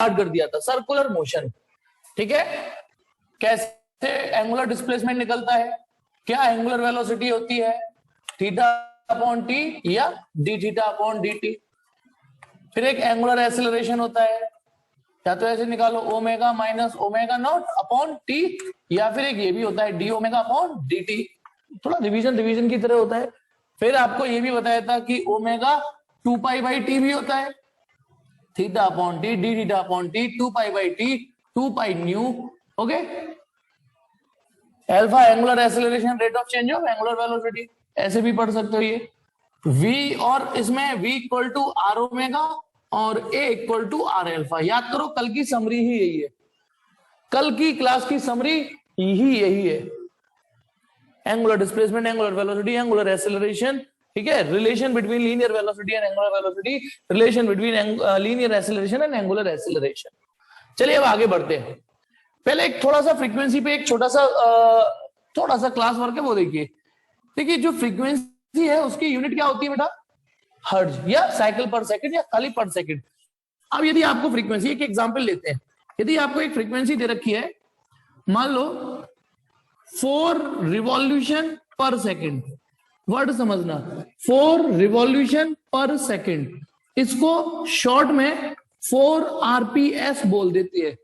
Start कर दिया था, सर्कुलर मोशन, ठीक है। कैसे एंगुलर डिस्प्लेसमेंट निकलता है, क्या एंगुलर वेलोसिटी होती है, थीटा अपॉन टी या D theta upon d T. फिर एक एंगुलर एक्सेलरेशन होता है, या तो ऐसे निकालो omega minus omega naught upon T, या फिर एक ये भी होता है D omega upon d T, थोड़ा रिवीजन की तरह होता है। फिर आपको ये भी बताया था कि ओमेगा 2 पाई बाई टी भी होता है, theta upon T D theta upon T 2 pi by T 2 pi new, okay. Alpha angular acceleration, rate of change of angular velocity, ऐसे भी पढ़ सकते हो ये v, और इसमें v equal to are omega और a equal to R alpha. याद करो कल की समरी ही यही है, कल की क्लास की समरी ही यही है, angular displacement, angular velocity, angular acceleration, ठीक है, relation between linear velocity and angular velocity, relation between linear acceleration and angular acceleration. चलिए अब आगे बढ़ते हैं। पहले एक थोड़ा सा फ्रीक्वेंसी पे एक छोटा सा क्लास वर्क है, वो देखिए जो फ्रीक्वेंसी है उसकी यूनिट क्या होती है बेटा, हर्ट्ज या साइकिल पर सेकंड या खाली पर सेकंड। अब यदि आपको फ्रीक्वेंसी, एक एग्जांपल लेते हैं, यदि आपको एक फ्रीक्वेंसी दे रखी है, मान लो 4 रिवॉल्यूशन पर सेकंड, वर्ड समझना, 4 रिवॉल्यूशन पर सेकंड, इसको शॉर्ट में 4 आरपीएस बोल देती है।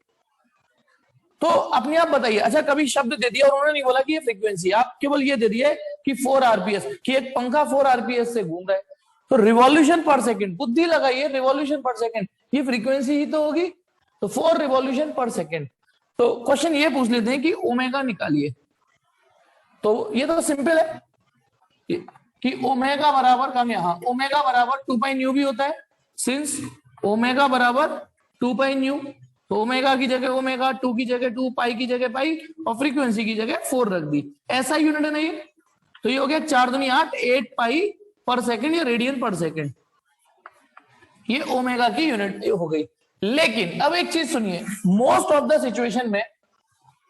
तो अपने आप बताइए, अच्छा कभी शब्द दे दिया और उन्होंने नहीं बोला कि ये फ्रीक्वेंसी, आप केवल ये दे दिया कि 4 आरपीएस, कि एक पंखा 4 आरपीएस से घूम रहा है, तो रिवॉल्यूशन पर सेकंड, बुद्धि लगाइए, रिवॉल्यूशन पर सेकंड ये फ्रीक्वेंसी ही तो होगी, तो 4 रिवॉल्यूशन पर सेकंड। तो क्वेश्चन ये पूछ लेते हैं कि ओमेगा निकालिए, तो ये तो सिंपल है कि ओमेगा बराबर कम, यहां ओमेगा बराबर 2 पाई न्यू भी होता है, सिंस ओमेगा बराबर 2 पाई न्यू, तो ओमेगा की जगह ओमेगा, 2 की जगह 2, पाई की जगह पाई, और फ्रीक्वेंसी की जगह 4 रख दी, ऐसा यूनिट है ना ये। तो ये हो गया 4 दूनी 8, 8 पाई पर सेकंड या रेडियन पर सेकंड, ये ओमेगा की यूनिट हो गई। लेकिन अब एक चीज सुनिए, मोस्ट ऑफ द सिचुएशन में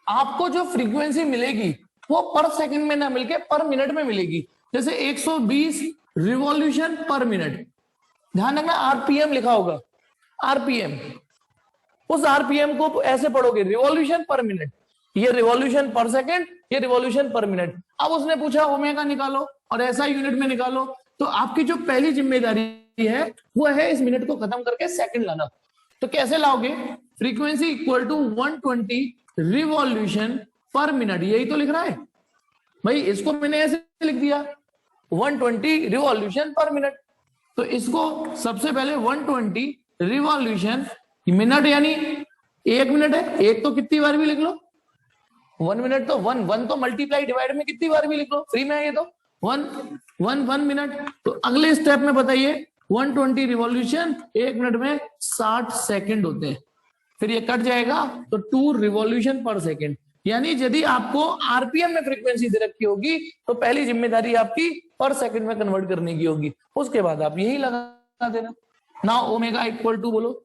आपको जो फ्रीक्वेंसी मिलेगी वो पर सेकंड में ना मिलके पर मिनट में मिलेगी। जैसे 120 रिवॉल्यूशन पर मिनट, ध्यान रखना आरपीएम लिखा होगा, आरपीएम, उस आरपीएम को ऐसे पढ़ोगे रिवॉल्यूशन पर मिनट, ये रिवॉल्यूशन पर सेकंड, ये रिवॉल्यूशन पर मिनट। अब उसने पूछा ओमेगा निकालो और ऐसा यूनिट में निकालो, तो आपकी जो पहली जिम्मेदारी है वो है इस मिनट को खत्म करके सेकंड लाना। तो कैसे लाओगे, frequency equal to 120 revolution per minute, यही तो लिख रहा है भाई, इसको मैंने ऐसे लिख दिया 120 रिवॉल्यूशन पर मिनट। तो इसको सबसे पहले 120 रिवॉल्यूशन मिनट, यानी 1 मिनट है, एक तो कितनी बार भी लिख लो, 1 मिनट तो 1 तो मल्टीप्लाई डिवाइड में कितनी बार भी लिख लो, फ्री में है ये तो 1 मिनट। तो अगले स्टेप में बताइए 120 रिवॉल्यूशन 1 मिनट में 60 सेकंड होते हैं, फिर ये कट जाएगा तो 2 रिवॉल्यूशन पर सेकंड। यानी यदि आपको आरपीएम में फ्रीक्वेंसी दे रखी होगी तो पहली जिम्मेदारी आपकी पर सेकंड में कन्वर्ट करने की होगी, उसके बाद आप यही लगा देना। नाउ ओमेगा इक्वल टू बोलो,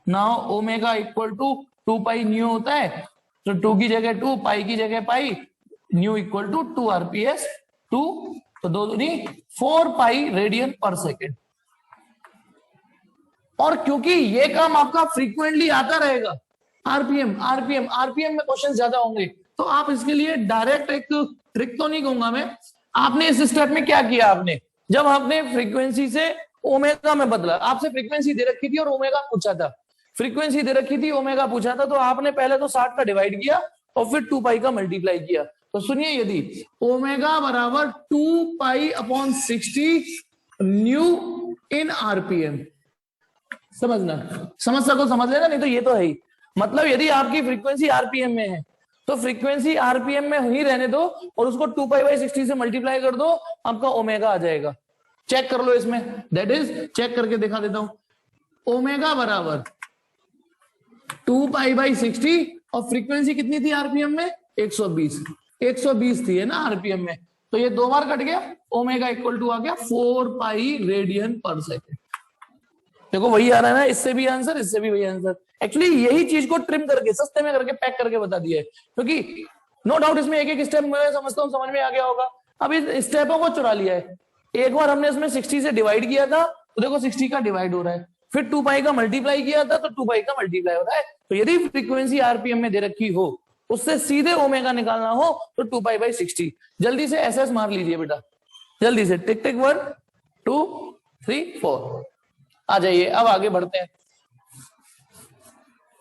now omega equal to 2 pi nu होता है, तो 2 की जगह 2, पाई की जगह पाई, न्यू इक्वल टू 2 आरपीएस 2, तो 2 दूनी 4 पाई रेडियन पर सेकेंड। और क्योंकि ये काम आपका फ्रीक्वेंटली आता रहेगा, आरपीएम आरपीएम आरपीएम में क्वेश्चन ज्यादा होंगे, तो आप इसके लिए डायरेक्ट एक ट्रिक तो नहीं कहूंगा मैं, आपने इस स्टेप में क्या किया, आपने जब आपने फ्रीक्वेंसी से ओमेगा में बदला, आपसे फ्रीक्वेंसी दे रखी थी और ओमेगा पूछा था, फ्रीक्वेंसी दे रखी थी ओमेगा पूछा था, तो आपने पहले तो 60 का डिवाइड किया और फिर 2 पाई का मल्टीप्लाई किया। तो सुनिए, यदि ओमेगा बराबर 2 pi upon 60 new in RPM, समझना, समझ सको समझ लेना, नहीं तो ये तो है ही। मतलब यदि आपकी फ्रीक्वेंसी आरपीएम में है तो फ्रीक्वेंसी आरपीएम में ही रहने दो और उसको 2 पाई बाई 60 से मल्टीप्लाई कर दो, आपका ओमेगा आ जाएगा। चेक कर लो इसमें, दैट इज चेक करके दिखा देता हूं। ओमेगा बराबर 2 पाई बाई 60 और फ्रीक्वेंसी कितनी थी आरपीएम में, 120 थी है ना आरपीएम में, तो ये 2 बार कट गया, ओमेगा इक्वल टू आ गया 4 पाई रेडियन पर सेकेंड। देखो वही आ रहा है ना, इससे भी आंसर, इससे भी वही आंसर। एक्चुअली यही चीज को ट्रिम करके सस्ते में करके पैक करके बता दिया है, क्योंकि नो डाउट इसमें एक एक स्टेप मैं समझता हूँ समझ में आ गया होगा। अब इस स्टेपों को चुरा लिया है, एक बार हमने इसमें 60 से डिवाइड किया था, तो देखो 60 का डिवाइड हो रहा है, फिर 2 पाई का मल्टीप्लाई किया था तो 2 पाई का मल्टीप्लाई होता है। तो यदि फ्रीक्वेंसी आरपीएम में दे रखी हो, उससे सीधे ओमेगा निकालना हो तो 2 पाई बाई 60। जल्दी से एसएस मार लीजिए बेटा, जल्दी से, टिक टिक 1 2 3 4 आ जाइए। अब आगे बढ़ते हैं।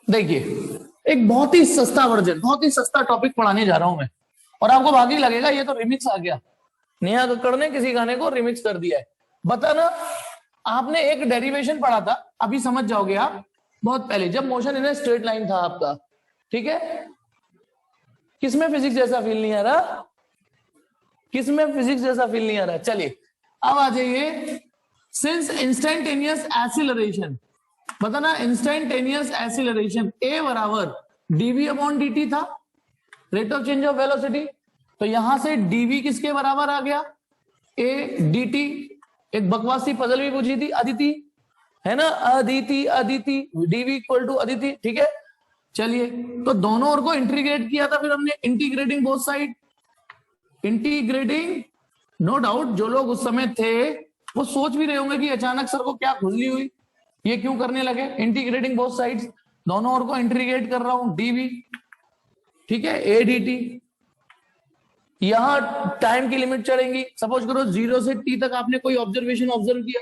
देखिए एक बहुत ही सस्ता वर्जन, बहुत ही सस्ता टॉपिक पढ़ाने जा रहा हूं मैं, और आपको बाकी लगेगा ये तो रिमिक्स आ गया, नेहा कक्कड़ ने किसी गाने को रिमिक्स कर दिया है। बताना, आपने एक डेरिवेशन पढ़ा था, अभी समझ जाओगे आप, बहुत पहले जब मोशन इन स्ट्रेट लाइन था आपका, ठीक है। किसमें फिजिक्स जैसा फील नहीं आ रहा? किसमें फिजिक्स जैसा फील नहीं आ रहा? चलिए अब आ जाइए, सिंस इंस्टेंटेनियस एक्सीलरेशन, बताना इंस्टेंटेनियस एक्सीलरेशन ए बराबर डीवी अपॉन डीटी था, rate of change of velocity. तो यहां से डीवी किसके बराबर आ गया? A DT. एक बकवासी पजल भी पूछी थी अदिति, है ना, Aditi Aditi, DV equal to Aditi, ठीक है। चलिए तो दोनों ओर को इंटीग्रेट किया था, फिर हमने integrating both side, integrating, no doubt जो लोग उस समय थे वो सोच भी रहे होंगे कि अचानक सर को क्या खुजली हुई, ये क्यों करने लगे। इंटीग्रेटिंग बोथ साइड्स, दोनों ओर को इंटीग्रेट कर रहा हूं, डीवी, ठीक है, एडीटी। यहां टाइम की लिमिट चढ़ेंगी, सपोज करो 0 से t तक आपने कोई ऑब्जर्वेशन ऑब्जर्व किया,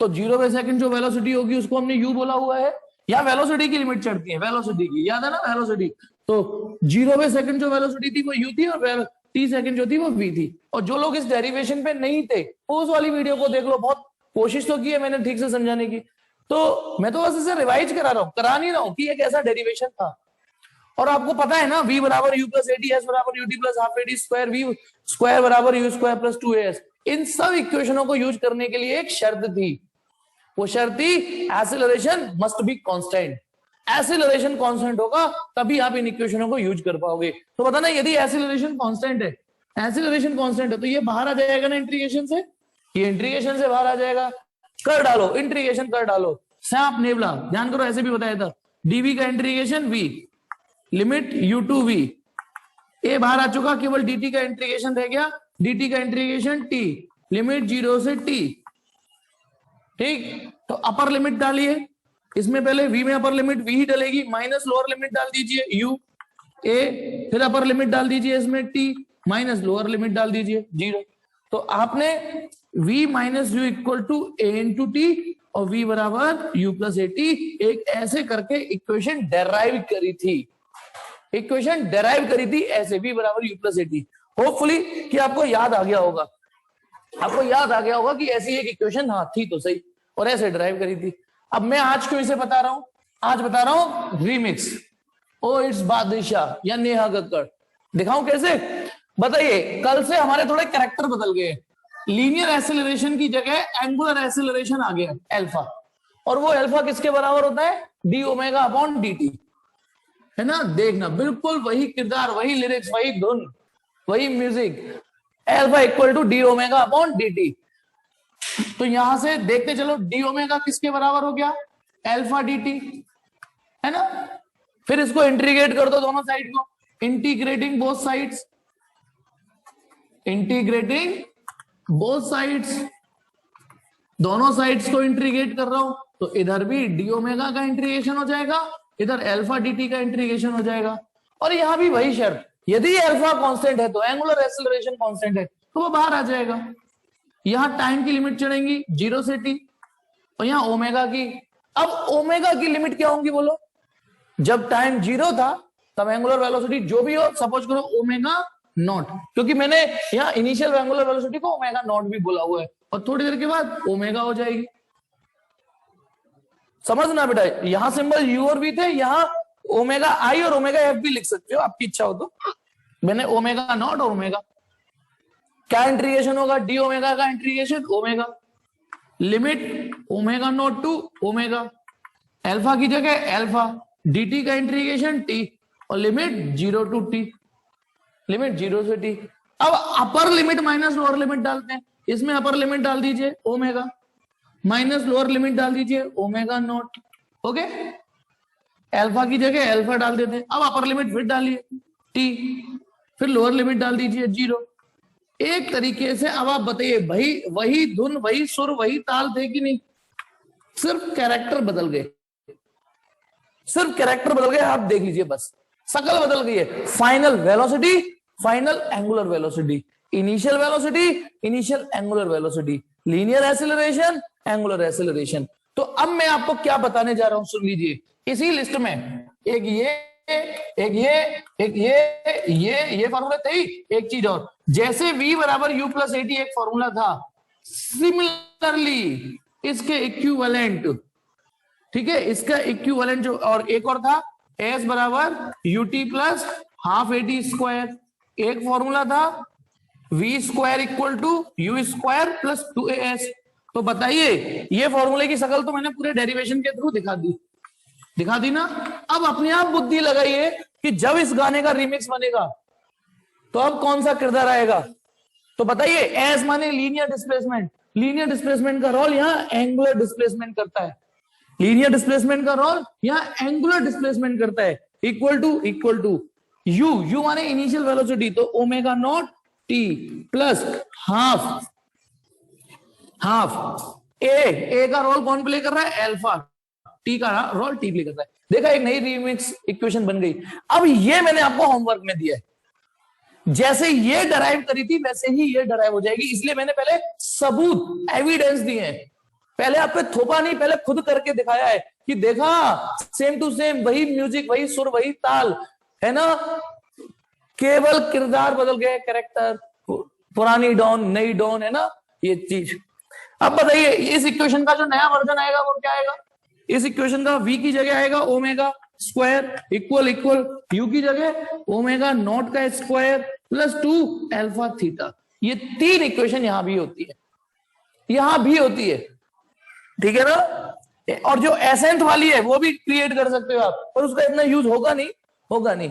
तो 0वें सेकंड जो वेलोसिटी होगी उसको हमने u बोला हुआ है। या वेलोसिटी की लिमिट चढ़ती है, वेलोसिटी की, याद है ना वेलोसिटी, तो 0वें सेकंड जो वेलोसिटी थी वो u थी और t सेकंड जो थी वो v थी। और जो लोग इस डेरिवेशन पे नहीं थे वो उस वाली वीडियो को देख लो, बहुत कोशिश तो की है मैंने ठीक से समझाने की, तो मैं तो बस इसे रिवाइज करा रहा हूं, करा नहीं रहा हूं कि एक ऐसा डेरिवेशन था। और आपको पता है ना, v बराबर u प्लस एटी, एस बराबर u t plus half a t square, v square बराबर यू स्क्वायर प्लस 2as। इन सब इक्वेशनों को यूज करने के लिए एक शर्त थी, वो शर्त थी acceleration must be constant. Acceleration constant होगा तभी आप इन इक्वेशनों को यूज कर पाओगे। तो बताना यदि एक्सीलरेशन कांस्टेंट है, एक्सीलरेशन कांस्टेंट है तो ये बाहर आ जाएगा ना इंटीग्रेशन से, ये इंटीग्रेशन से बाहर आ जाएगा। कर डालो, इंटीग्रेशन कर डालो, सांप नेवला, ध्यान करो ऐसे भी बताया था, डीवी का integration v, limit u to v, a बाहर आ चुका, केवल dt का इंटीग्रेशन रह गया, dt का इंटीग्रेशन t, लिमिट 0 से t, ठीक। तो अपर लिमिट डालिए, इसमें पहले v में अपर लिमिट v ही डलेगी, माइनस लोअर लिमिट डाल दीजिए u a, फिर अपर लिमिट डाल दीजिए इसमें t, माइनस लोअर लिमिट डाल दीजिए 0। तो आपने v minus u equal to a into t और v बराबर u प्लस ए टी, एक ऐसे करके इक्वेशन डेराइव करी थी, इक्वेशन डेराइव करी थी ऐसे, v बराबर u plus a T. Hopefully कि आपको याद आ गया होगा, आपको याद आ गया होगा कि ऐसी एक इक्वेशन हाँ थी तो सही, और ऐसे ड्राइव करी थी। अब मैं आज क्यों इसे बता रहा हूं? आज बता रहा हूं रीमिक्स, ओ इट्स बादशाह या नेहा कक्कड़, दिखाऊं कैसे? बताइए, कल से हमारे थोड़े कैरेक्टर बदल गए, लीनियर एक्सेलरेशन की जगह एंगुलर एक्सेलरेशन आ गया अल्फा, और वो अल्फा किसके बराबर होता है? D omega upon d T, है ना। देखना बिल्कुल वही किरदार, वही लिरिक्स, वही धुन, वही music, alpha equal to d omega upon d t. तो यहां से देखते चलो, डी ओमेगा किसके बराबर हो गया? अल्फा डी टी, है ना। फिर इसको इंटीग्रेट कर दो दोनों साइड को, integrating both sides, integrating both sides, दोनों साइड्स को इंटीग्रेट कर रहा हूं, तो इधर भी डी ओमेगा का इंटीग्रेशन हो जाएगा, इधर अल्फा डी टी का इंटीग्रेशन हो जाएगा। और यहां भी वही शर्त, यदि अल्फा कांस्टेंट है तो एंगुलर एक्सेलरेशन कांस्टेंट है तो वो बाहर आ जाएगा। यहां टाइम की लिमिट चढ़ेंगी 0 से t, और यहां ओमेगा की, अब ओमेगा की लिमिट क्या होंगी बोलो? जब टाइम 0 था तब एंगुलर वेलोसिटी जो भी हो, सपोज करो ओमेगा नॉट, क्योंकि मैंने यहां इनिशियल एंगुलर वेलोसिटी को ओमेगा नॉट भी बोला हुआ है, और थोड़ी देर के बाद ओमेगा हो जाएगी। समझना बेटा, यहां सिंबल u और v थे, यहां ओमेगा आई और ओमेगा एफ भी लिख सकते हो आपकी इच्छा हो तो। मैंने ओमेगा नॉट और ओमेगा, क्या इंटीग्रेशन होगा? डी ओमेगा का integration omega, limit omega naught to omega, alpha की जगह अल्फा, dt का इंटीग्रेशन t, और लिमिट 0 टू t, लिमिट 0 से t। अब upper limit minus lower limit डालते हैं, इसमें अपर लिमिट डाल दीजिए ओमेगा, माइनस लोअर लिमिट डाल दीजिए ओमेगा नॉट, ओके। अल्फा की जगह अल्फा डाल देते हैं, अब अपर लिमिट फिर डालिए t, फिर लोअर लिमिट डाल दीजिए 0। एक तरीके से अब आप बताइए भाई, वही धुन, वही सुर, वही ताल थे कि नहीं? सिर्फ कैरेक्टर बदल गए, सिर्फ कैरेक्टर बदल गए, आप देख लीजिए बस, शकल बदल गई है। Final velocity, final angular velocity, initial velocity, initial angular velocity, linear acceleration, angular acceleration. तो अब मैं आपको क्या बताने जा रहा हूं, सुन लीजिए। इसी लिस्ट में एक ये, एक ये, एक ये फॉर्मूला थे ही, एक चीज और, जैसे v बराबर u प्लस एटी एक फॉर्मूला था, सिमिलरली इसके इक्विवेलेंट, ठीक है, इसका इक्विवेलेंट जो और एक और था, s बराबर ut plus half a t square, एक फॉर्मूला था v square equal to u square plus 2as। तो बताइए, ये फॉर्मूले की शकल तो मैंने पूरे डेरिवेशन के थ्रू दिखा दी ना। अब अपने आप बुद्धि लगाइए कि जब इस गाने का रिमिक्स बनेगा तो अब कौन सा किरदार आएगा। तो बताइए, एस माने लीनियर डिस्प्लेसमेंट, लीनियर डिस्प्लेसमेंट का रोल यहां एंगुलर डिस्प्लेसमेंट करता है, लीनियर डिस्प्लेसमेंट का रोल यहां एंगुलर डिस्प्लेसमेंट करता है। इक्वल टू यू माने इनिशियल वेलोसिटी, तो omega naught T plus half A का रोल कौन प्ले कर रहा है, अल्फा, टी का रोल टी प्ले कर रहा है। देखा, एक नई रिमिक्स इक्वेशन बन गई। अब ये मैंने आपको होमवर्क में दिया है, जैसे ये डराइव करी थी वैसे ही ये डराइव हो जाएगी, इसलिए मैंने पहले सबूत एविडेंस दिए हैं, पहले आप पे थोपा नहीं, पहले खुद करके दिखाया है कि देखा सेम टू सेम वही म्यूजिक, वही सुर, वही ताल है ना, केवल किरदार बदल गए, कैरेक्टर, पुरानी डॉन नई डॉन, है ना ये चीज। अब बताइए, इस इक्वेशन का जो नया वर्जन आएगा वो क्या आएगा, इस इक्वेशन का v की जगह आएगा ओमेगा स्क्वायर इक्वल यू की जगह ओमेगा नॉट का स्क्वायर प्लस 2 अल्फा थीटा। ये तीन इक्वेशन यहां भी होती है, यहां भी होती है, ठीक है ना। और जो एसेंट वाली है वो भी क्रिएट कर सकते हो आप, पर उसका इतना यूज होगा नहीं।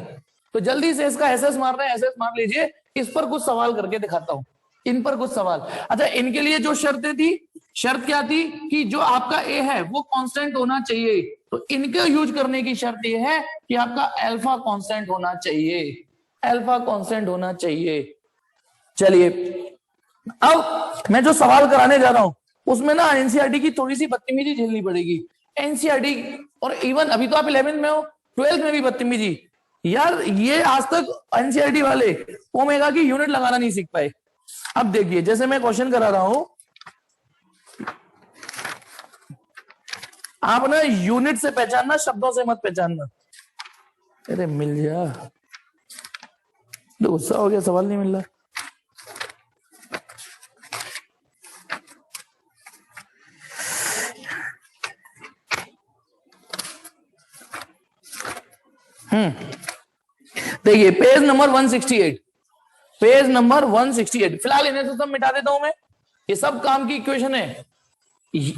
तो जल्दी से इसका एसएस मारना है, एसएस मार लीजिए। इस पर कुछ सवाल करके दिखाता हूं, इन पर कुछ सवाल। अच्छा, इनके लिए जो शर्तें थी, शर्त क्या थी कि जो आपका ए है वो कांस्टेंट होना चाहिए, तो इनके यूज करने की शर्त ये है कि आपका अल्फा कांस्टेंट होना चाहिए, अल्फा कांस्टेंट होना चाहिए। चलिए, अब मैं जो सवाल कराने जा रहा हूं उसमें ना एनसीईआरटी की थोड़ी सी बदतमीजी झेलनी पड़ेगी। एनसीईआरटी, और इवन अभी तो आप 11th में हो, 12th में भी बदतमीजी यार, ये आज तक एनसीईआरटी वाले ओमेगा की यूनिट लगाना नहीं सीख पाए। अब देखिए, जैसे मैं क्वेश्चन करा रहा हूं, आप ना यूनिट से पहचानना, शब्दों से मत पहचानना। अरे मिल जा, तो गुस्सा हो गया, सवाल नहीं मिल रहा। देखिए, पेज नंबर 168, पेज नंबर 168। फिलहाल इन्हें तो सब मिटा देता हूं मैं, ये सब काम की इक्वेशन है।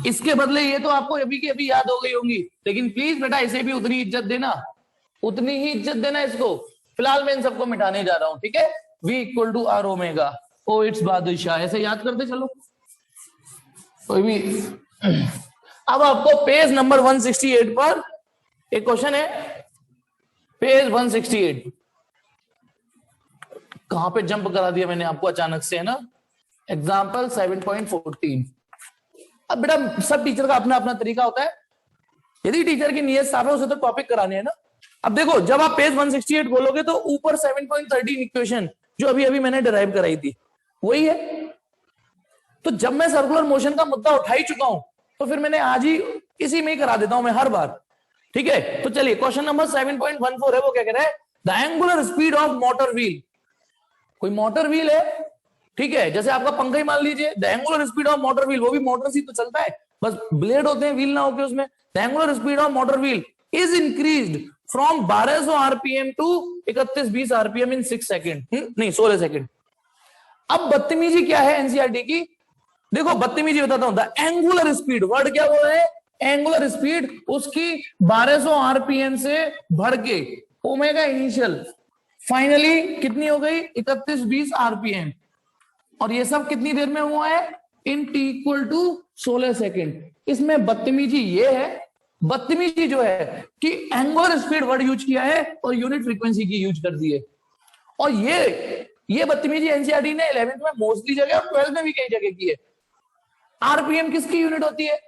इसके बदले ये तो आपको अभी की अभी याद हो गई होंगी, लेकिन प्लीज बेटा इसे भी उतनी इज्जत देना, उतनी ही इज्जत देना इसको। फिलहाल मैं इन सबको मिटाने जा रहा हूं, ठीक है। v equal to are omega, oh it's Badshah, ऐसे याद करते चलो कोई भी। अब आपको पेज नंबर 168 पर एक क्वेश्चन है, पेज 168। कहां पे जंप करा दिया मैंने आपको अचानक से, है ना। एग्जाम्पल 7.14। अब बेटा सब टीचर का अपना अपना तरीका होता है, यदि टीचर की नीयत साफ है उसे तो टॉपिक कराने है ना। अब देखो, जब आप पेज 168 बोलोगे तो ऊपर 7.13 इक्वेशन जो अभी अभी मैंने डिराइव कराई थी वही है। तो जब मैं सर्कुलर मोशन का मुद्दा उठा ही चुका हूं तो फिर मैंने आज ही इसी में ही करा देता हूं मैं हर बार, ठीक है। तो चलिए, क्वेश्चन नंबर 7.14 है, वो क्या कह रहा है, the angular speed of motor wheel. कोई मोटर व्हील है, ठीक है, जैसे आपका पंखा ही मान लीजिए, the angular speed of motor wheel, वो भी मोटर से तो चलता है, बस ब्लेड होते हैं, व्हील ना होके उसमें। The angular speed of motor wheel is increased from 1200 RPM to 3120 RPM in 6 second, नहीं 16 सेकंड। अब बदतमीजी क्या है एनसीईआरटी की, देखो बदतमीजी बताता हूं। द एंगुलर स्पीड, वर्ड क्या बोल रहे हैं, एंगुलर स्पीड, उसकी 1200 आरपीएम से बढ़ के ओमेगा इनिशियल फाइनली कितनी हो गई, 3120 आरपीएम, और ये सब कितनी देर में हुआ है, इन टी इक्वल टू 16 सेकेंड। इसमें बदतमीजी ये है, बदतमीजी जो है कि एंगुलर स्पीड वर्ड यूज किया है और यूनिट फ्रीक्वेंसी की यूज कर दी है। और ये बदतमीजी एनसीईआरटी ने 11th में मोस्टली जगह और 12th में भी कई जगह की है। आरपीएम किसकी यूनिट होती है,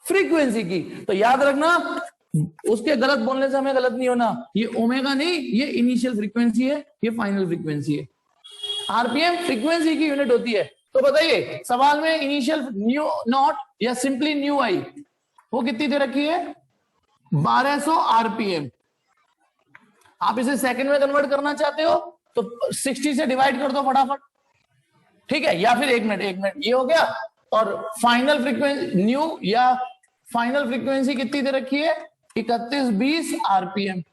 फ्रीक्वेंसी की। तो याद रखना, उसके गलत बोलने से हमें गलत नहीं होना, ये ओमेगा नहीं, ये इनिशियल फ्रीक्वेंसी है, ये फाइनल फ्रीक्वेंसी है। आरपीएम फ्रीक्वेंसी की यूनिट होती है। तो बताइए सवाल में इनिशियल न्यू नॉट या सिंपली न्यू आई वो कितनी दे रखी है? 1200 आरपीएम। आप इसे सेकंड में कन्वर्ट करना चाहते हो तो 60 से डिवाइड कर दो फटाफट, ठीक है, या फिर 1 मिनट ये हो गया। और फाइनल फ्रीक्वेंसी न्यू या फाइनल फ्रीक्वेंसी कितनी दे रखी है? 3120 आरपीएम।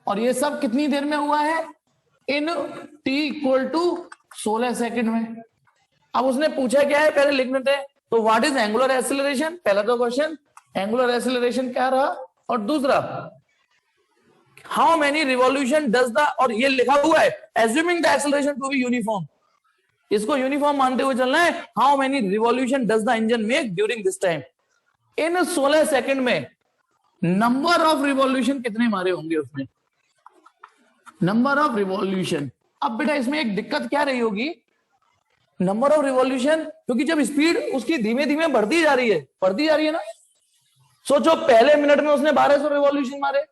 और ये सब कितनी देर में हुआ है? इन t इक्वल टू 16 सेकंड में। अब उसने पूछा क्या है, पहले लिख लेते हैं। तो व्हाट इज एंगुलर एक्सेलरेशन, पहला तो क्वेश्चन एंगुलर एक्सेलरेशन क्या रहा, और दूसरा how many revolution does the, और ये लिखा हुआ है assuming the acceleration to be uniform, इसको यूनिफॉर्म मानते हुए चलना है। How many revolution does the engine make during this time, इन 16 सेकंड में नंबर ऑफ रिवॉल्यूशन कितने मारे होंगे उसने, नंबर ऑफ रिवॉल्यूशन। अब बेटा इसमें एक दिक्कत क्या रही होगी, नंबर ऑफ रिवॉल्यूशन, क्योंकि जब स्पीड उसकी धीमे धीमे बढ़ती जा रही है ना। सोचो पहले मिनट में उसने 1200 रिवॉल्यूशन मारे,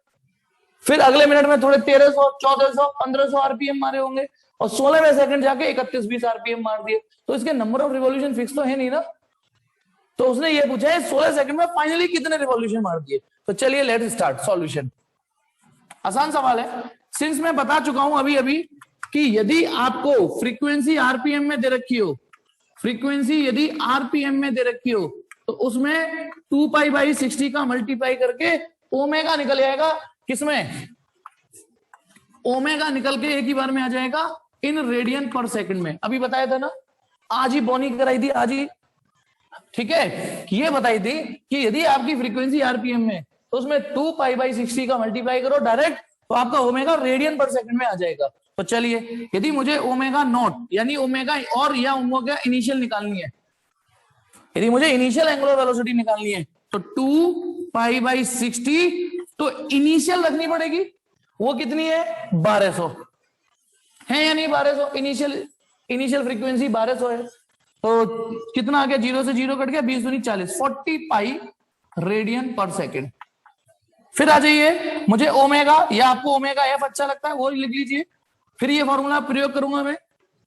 फिर अगले मिनट में थोड़े 1300, 1400, 1500 आरपीएम मारे होंगे, और 16वें सेकंड जाके 3120 आरपीएम मार दिए। तो इसके नंबर ऑफ रिवॉल्यूशन फिक्स तो है नहीं ना। तो उसने ये पूछा है 16 सेकंड में फाइनली कितने रिवॉल्यूशन मार दिए। तो चलिए लेट्स स्टार्ट सॉल्यूशन। आसान सवाल है, सिंस मैं बता चुका हूं अभी कि यदि आपको फ्रीक्वेंसी आरपीएम में दे रखी हो, फ्रीक्वेंसी यदि आरपीएम में दे रखी हो, तो उसमें 2π/60 का मल्टीप्लाई करके ओमेगा निकल आएगा। किसमें? ओमेगा निकल के एक ही बार में आ जाएगा इन रेडियन पर सेकंड में। अभी बताया था ना, आज ही बोनी कराई थी, आज ही, ठीक है, ये बताई थी कि यदि आपकी फ्रीक्वेंसी आरपीएम में, तो उसमें 2π/60 का मल्टीप्लाई करो डायरेक्ट, तो आपका ओमेगा रेडियन पर सेकंड में आ जाएगा। तो चलिए, यदि मुझे ओमेगा नॉट यानी ओमेगा और या ओमेगा इनिशियल निकालनी है, यदि मुझे इनिशियल एंगुलर वेलोसिटी निकालनी है, तो 2π/60 तो इनिशियल रखनी पड़ेगी, वो कितनी है? 1200 है या नहीं? 1200 इनिशियल फ्रीक्वेंसी 1200 है। तो कितना आ गया? 0 से 0 कट गया, 20 दूनी 40, 40 पाई रेडियन पर सेकेंड। फिर आ जाइए, मुझे ओमेगा या आपको ओमेगा एफ अच्छा लगता है वो लिख लीजिए। फिर ये फॉर्मूला प्रयोग करूंगा मैं,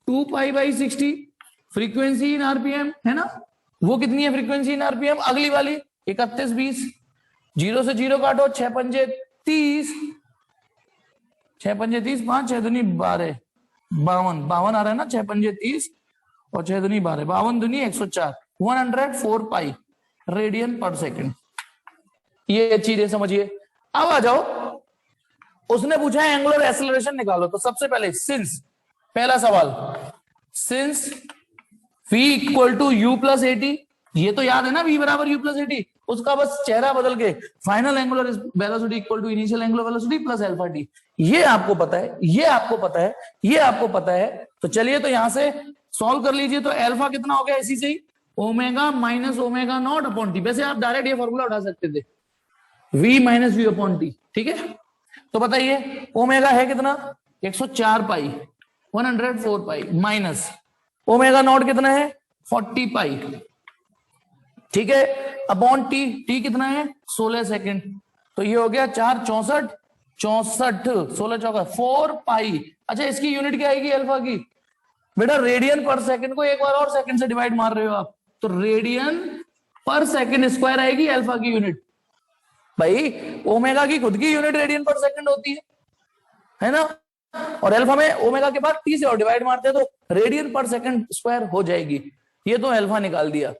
2π/60 फ्रीक्वेंसी इन आरपीएम है ना, वो कितनी है फ्रीक्वेंसी इन आरपीएम? अगली वाली 3120, 0 से 0 काटो, 6 पंजे 30, 6 पंजे 30, 5 6 दूनी 12, 52 आ रहा है ना, 6 पंजे 30 और 6 दूनी 12, 52 दूनी 104, 104 पाई रेडियन पर सेकेंड। ये चीजें समझिए। अब आ जाओ, उसने पूछा है एंगुलर एक्सेलरेशन निकालो। तो सबसे पहले सिंस, पहला सवाल, since v equal to u plus a t, ये तो याद है ना, v बराबर u प्लस एटी, उसका बस चेहरा बदल के final angular velocity equal to initial angular velocity plus alpha t. ये आपको पता है, ये आपको पता है, ये आपको पता है। तो चलिए, तो यहां से सॉल्व कर लीजिए। तो अल्फा कितना हो गया इसी से ही, omega minus omega naught upon T. वैसे आप डायरेक्ट ये फॉर्मूला उठा सकते थे, v minus V upon T, ठीक है। तो बताइए ओमेगा है कितना? 104 pi, 104 pi, minus omega naught कितना है? 40 पाई, ठीक है, अपॉन टी, टी कितना है? 16 सेकंड। तो ये हो गया 4 64 64, 16 चौका 4 पाई। अच्छा, इसकी यूनिट क्या आएगी अल्फा की? बेटा रेडियन पर सेकंड को एक बार और सेकंड से डिवाइड मार रहे हो आप, तो रेडियन पर सेकंड स्क्वायर आएगी अल्फा की यूनिट। भाई ओमेगा की खुद की यूनिट रेडियन पर सेकंड होती है ना, और अल्फा में ओमेगा के बाद टी से और डिवाइड मारते हैं तो रेडियन पर सेकंड स्क्वायर हो जाएगी। ये तो अल्फा निकाल दिया।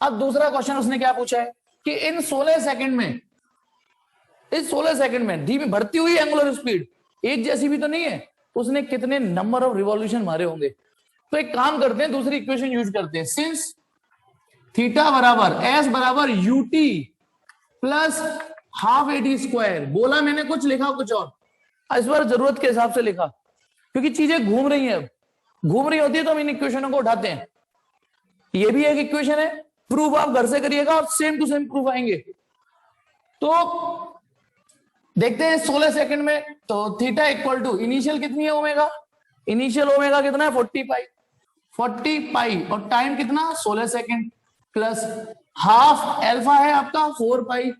अब दूसरा क्वेश्चन उसने क्या पूछा है कि इन 16 सेकंड में, इस 16 सेकंड में धीमी बढ़ती हुई एंगुलर स्पीड एक जैसी भी तो नहीं है, उसने कितने नंबर ऑफ रिवॉल्यूशन मारे होंगे। तो एक काम करते हैं, दूसरी इक्वेशन यूज करते हैं। सिंस थीटा बराबर एस बराबर u t plus half a t square, बोला मैंने कुछ, लिखा कुछ और, इस बार जरूरत के हिसाब से लिखा, क्योंकि चीजें घूम रही हैं, अब घूम रही होती है तो हम इन इक्वेशनों को उठाते हैं। ये भी एक इक्वेशन है, प्रूफ आप घर से करिएगा और सेम टू सेम प्रूफ आएंगे। तो देखते हैं 16 सेकंड में, तो थीटा इक्वल टू इनिशियल कितनी है ओमेगा, इनिशियल ओमेगा कितना है 40 पाई, 40 पाई, और टाइम कितना 16 सेकंड, प्लस हाफ एल्फा है आपका 4 पाई,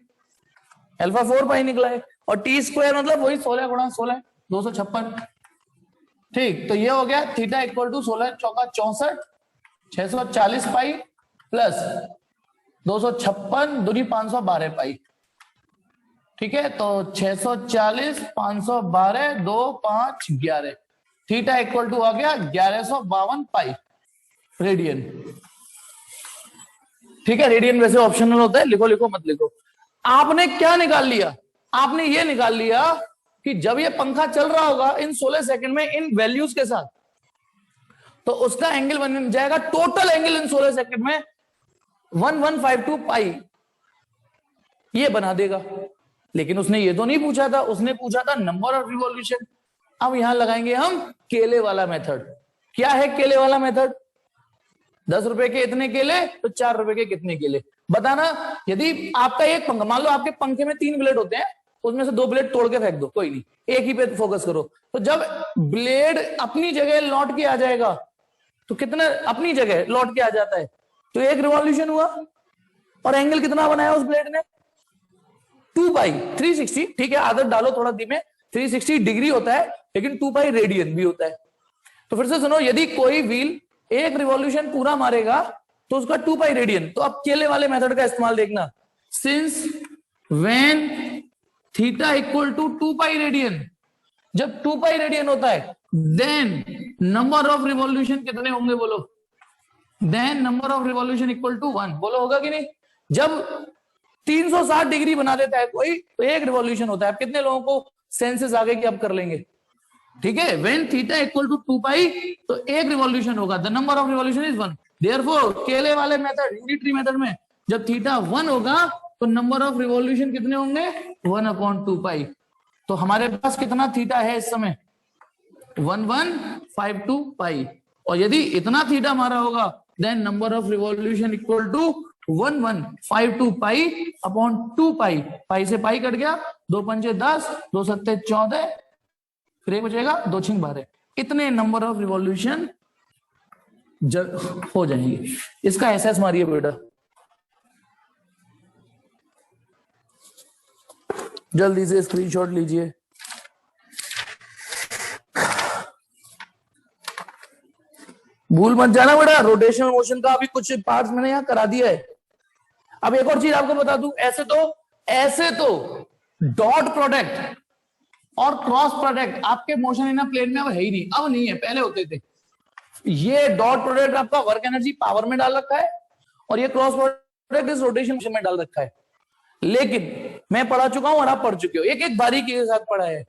एल्फा 4 पाई निकला है, और टी स्क्वायर मतलब वही 16 गुणा 16 256। ठीक, तो ये हो गया थीटा इक्वल टू 16 चौका 64 640 पाई प्लस 256 दूनी 512 पाई। ठीक है, तो 640 512 2 5 11 थीटा इक्वल टू आ गया 1152 पाई रेडियन। ठीक है, रेडियन वैसे ऑप्शनल होता है, लिखो लिखो मत लिखो। आपने क्या निकाल लिया, आपने ये निकाल लिया कि जब ये पंखा चल रहा होगा इन 16 सेकंड में इन वैल्यूज के साथ, तो उसका एंगल बन जाएगा, टोटल एंगल इन 16 सेकंड में 1152 पाई ये बना देगा। लेकिन उसने ये तो नहीं पूछा था, उसने पूछा था नंबर ऑफ रिवॉल्यूशन। अब यहां लगाएंगे हम केले वाला मेथड। क्या है केले वाला मेथड? 10 रुपए के इतने केले तो 4 रुपए के कितने केले बताना। यदि आपका एक पंखा, मान लो आपके पंखे में 3 ब्लेड होते हैं, उसमें से 2 ब्लेड तोड़ के फेंक दो, कोई नहीं, एक ही पे फोकस करो। तो जब ब्लेड अपनी जगह लौट के आ जाएगा तो कितना अपनी जगह लौट के आ जाता है, तो एक रिवॉल्यूशन हुआ। और एंगल कितना बनाया उस ब्लेड ने? 2 पाई 360। ठीक है, आदत डालो थोड़ा धीमे, 360 डिग्री होता है, लेकिन 2 पाई रेडियन भी होता है। तो फिर से सुनो, यदि कोई व्हील एक रिवॉल्यूशन पूरा मारेगा तो उसका 2 पाई रेडियन। तो अब केले वाले मेथड का इस्तेमाल देखना। Since when theta equal to 2 pi radian, जब 2 पाई रेडियन होता है, देन नंबर ऑफ रिवॉल्यूशन कितने होंगे बोलो? Then number of revolution equal to 1। बोलो होगा कि नहीं? जब 360 डिग्री बना देता है कोई, तो एक रिवॉल्यूशन होता है। अब कितने लोगों को सेंसेस आगे की अब कर लेंगे? ठीक है, व्हेन थीटा इक्वल टू 2 पाई, तो एक रिवॉल्यूशन होगा, the number of revolution is 1। Therefore केले वाले मेथड, यूनिटरी मेथड में जब थीटा 1 होगा तो नंबर ऑफ रिवॉल्यूशन कितने होंगे? 1/2 पाई। तो हमारे पास कितना थीटा है इस समय? 1152 पाई। और यदि इतना थीटा हमारा होगा, then number of revolution equal to 1152 pi upon 2 pi. Pi से पाई कट गया, 2 पंचे 10, 2 सत्ते 14, फिर एक बचेगा, 2 6 12। इतने नंबर ऑफ रिवॉल्यूशन हो जाएंगे। इसका एसएस मारिए बेटा, जल्दी से स्क्रीनशॉट लीजिए। भूल मत जाना बेटा, रोटेशनल मोशन का अभी कुछ पार्ट्स मैंने यहां करा दिया है। अब एक और चीज आपको बता दूं, ऐसे तो डॉट प्रोडक्ट और क्रॉस प्रोडक्ट आपके मोशन इन प्लेन में अब है ही नहीं। अब नहीं है, पहले होते थे। ये डॉट प्रोडक्ट आपका वर्क एनर्जी पावर में डाल रखा है, और ये क्रॉस प्रोडक्ट इस रोटेशन मोशन में डाल रखा है। लेकिन मैं पढ़ा चुका हूं और आप पढ़ चुके हो, एक एक बारीकी के साथ पढ़ा है।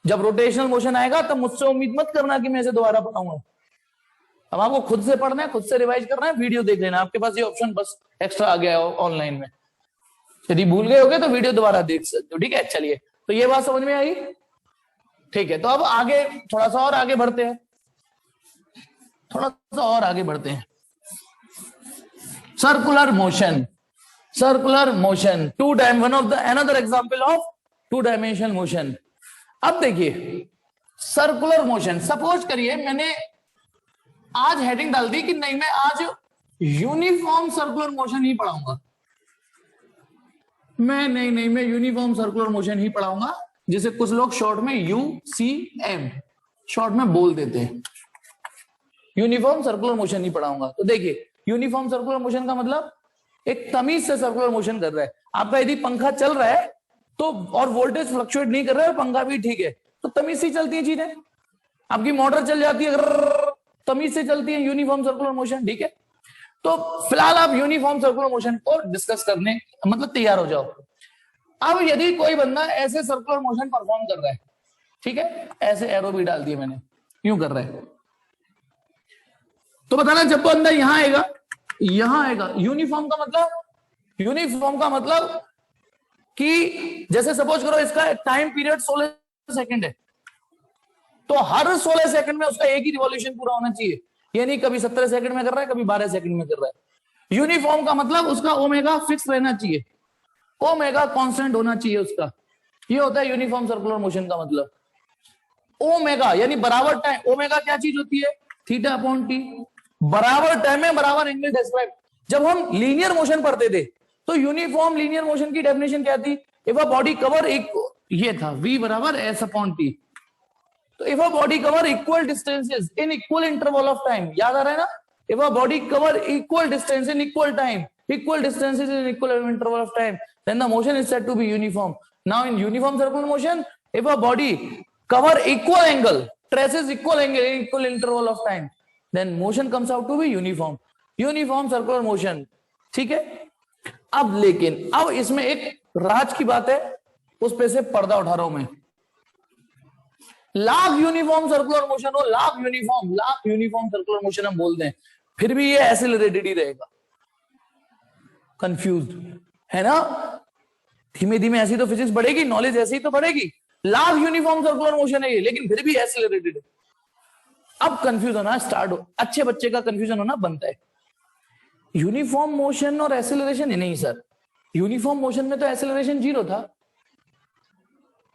जब रोटेशनल मोशन आएगा तब मुझसे उम्मीद मत करना कि मैं इसे दोबारा पढ़ाऊंगा। अब आपको खुद से पढ़ना है, खुद से रिवाइज करना है, वीडियो देख लेना। आपके पास ये ऑप्शन बस एक्स्ट्रा आ गया है ऑनलाइन में। यदि भूल गए होगे तो वीडियो दोबारा देख सकते हो। ठीक है, चलिए, तो ये बात समझ में आई? ठीक है, तो अब आगे थोड़ा सा और आगे बढ़ते हैं, थोड़ा सा और आगे बढ़ते हैं। Circular motion, circular motion, one of the another example of 2 dimensional motion. अब देखिए सर्कुलर मोशन, सपोज करिए मैंने आज हेडिंग डाल दी कि नहीं मैं आज यूनिफॉर्म सर्कुलर मोशन ही पढ़ाऊंगा। मैं यूनिफॉर्म सर्कुलर मोशन ही पढ़ाऊंगा, जिसे कुछ लोग शॉर्ट में UCM शॉर्ट में बोल देते हैं। यूनिफॉर्म सर्कुलर मोशन ही पढ़ाऊंगा। तो देखिए, यूनिफॉर्म सर्कुलर मोशन का मतलब एक तमीज से सर्कुलर मोशन कर रहा है। आपका यदि पंखा चल रहा है तो, और वोल्टेज फ्लक्चुएट नहीं कर रहा है, पंखा भी ठीक है, तो तमीज से चलती है चीजें। आपकी मोटर चल जाती है, तमीज से चलती है, यूनिफॉर्म सर्कुलर मोशन। ठीक है, तो फिलहाल आप यूनिफॉर्म सर्कुलर मोशन को डिस्कस करने मतलब तैयार हो जाओ। अब यदि कोई बंदा ऐसे सर्कुलर मोशन परफॉर्म कर रहा है, ठीक है, ऐसे एरो भी डाल दिए मैंने, यूं कर रहा है, तो बताना जब बंदा यहां आएगा, यहां आएगा, यूनिफॉर्म का मतलब कि जैसे सपोज करो इसका टाइम पीरियड 16 सेकंड है, तो हर 16 सेकंड में उसका एक ही रिवॉल्यूशन पूरा होना चाहिए। ये नहीं कभी 17 सेकंड में कर रहा है, कभी 12 सेकंड में कर रहा है। यूनिफॉर्म का मतलब उसका ओमेगा फिक्स रहना चाहिए, ओमेगा कांस्टेंट होना चाहिए उसका। ये होता है यूनिफॉर्म सर्कुलर मोशन का मतलब। ओमेगा यानी बराबर टाइम। ओमेगा क्या चीज होती है? Theta upon T. बराबर टाइम में बराबर एंगल डिस्क्राइब। जब हम लीनियर मोशन पढ़ते थे तो यूनिफॉर्म लीनियर मोशन की डेफिनेशन क्या थी? इफ अ बॉडी कवर एक ये था v बराबर s अपॉन t। तो if a body cover equal distances in equal interval of time, याद आ रहा है ना? If a body cover equal distance in equal time, equal distances in equal interval of time, then the motion is said to be uniform. Now in uniform circular motion, if a body cover equal angle, traces equal angle in equal interval of time, then motion comes out to be uniform, uniform circular motion. ठीक है, अब लेकिन अब इसमें एक राज की बात है, उस पे से पर्दा उठा रहा हूं मैं। लाख यूनिफॉर्म सर्कुलर मोशन हो, लाख यूनिफॉर्म सर्कुलर मोशन हम बोलते हैं, फिर भी ये एक्सेलरेटेड ही रहेगा। कंफ्यूज्ड है ना? धीमे धीमे ऐसी तो फिजिक्स बढ़ेगी, नॉलेज ऐसी तो बढ़ेगी। लाख यूनिफॉर्म सर्कुलर मोशन है ये, लेकिन फिर भी एक्सेलरेटेड है। अब कंफ्यूज होना स्टार्ट हो, अच्छे बच्चे का कंफ्यूजन होना बनता है। यूनिफॉर्म मोशन और एक्सेलरेशन नहीं सर, यूनिफॉर्म मोशन में तो एक्सेलरेशन 0 था।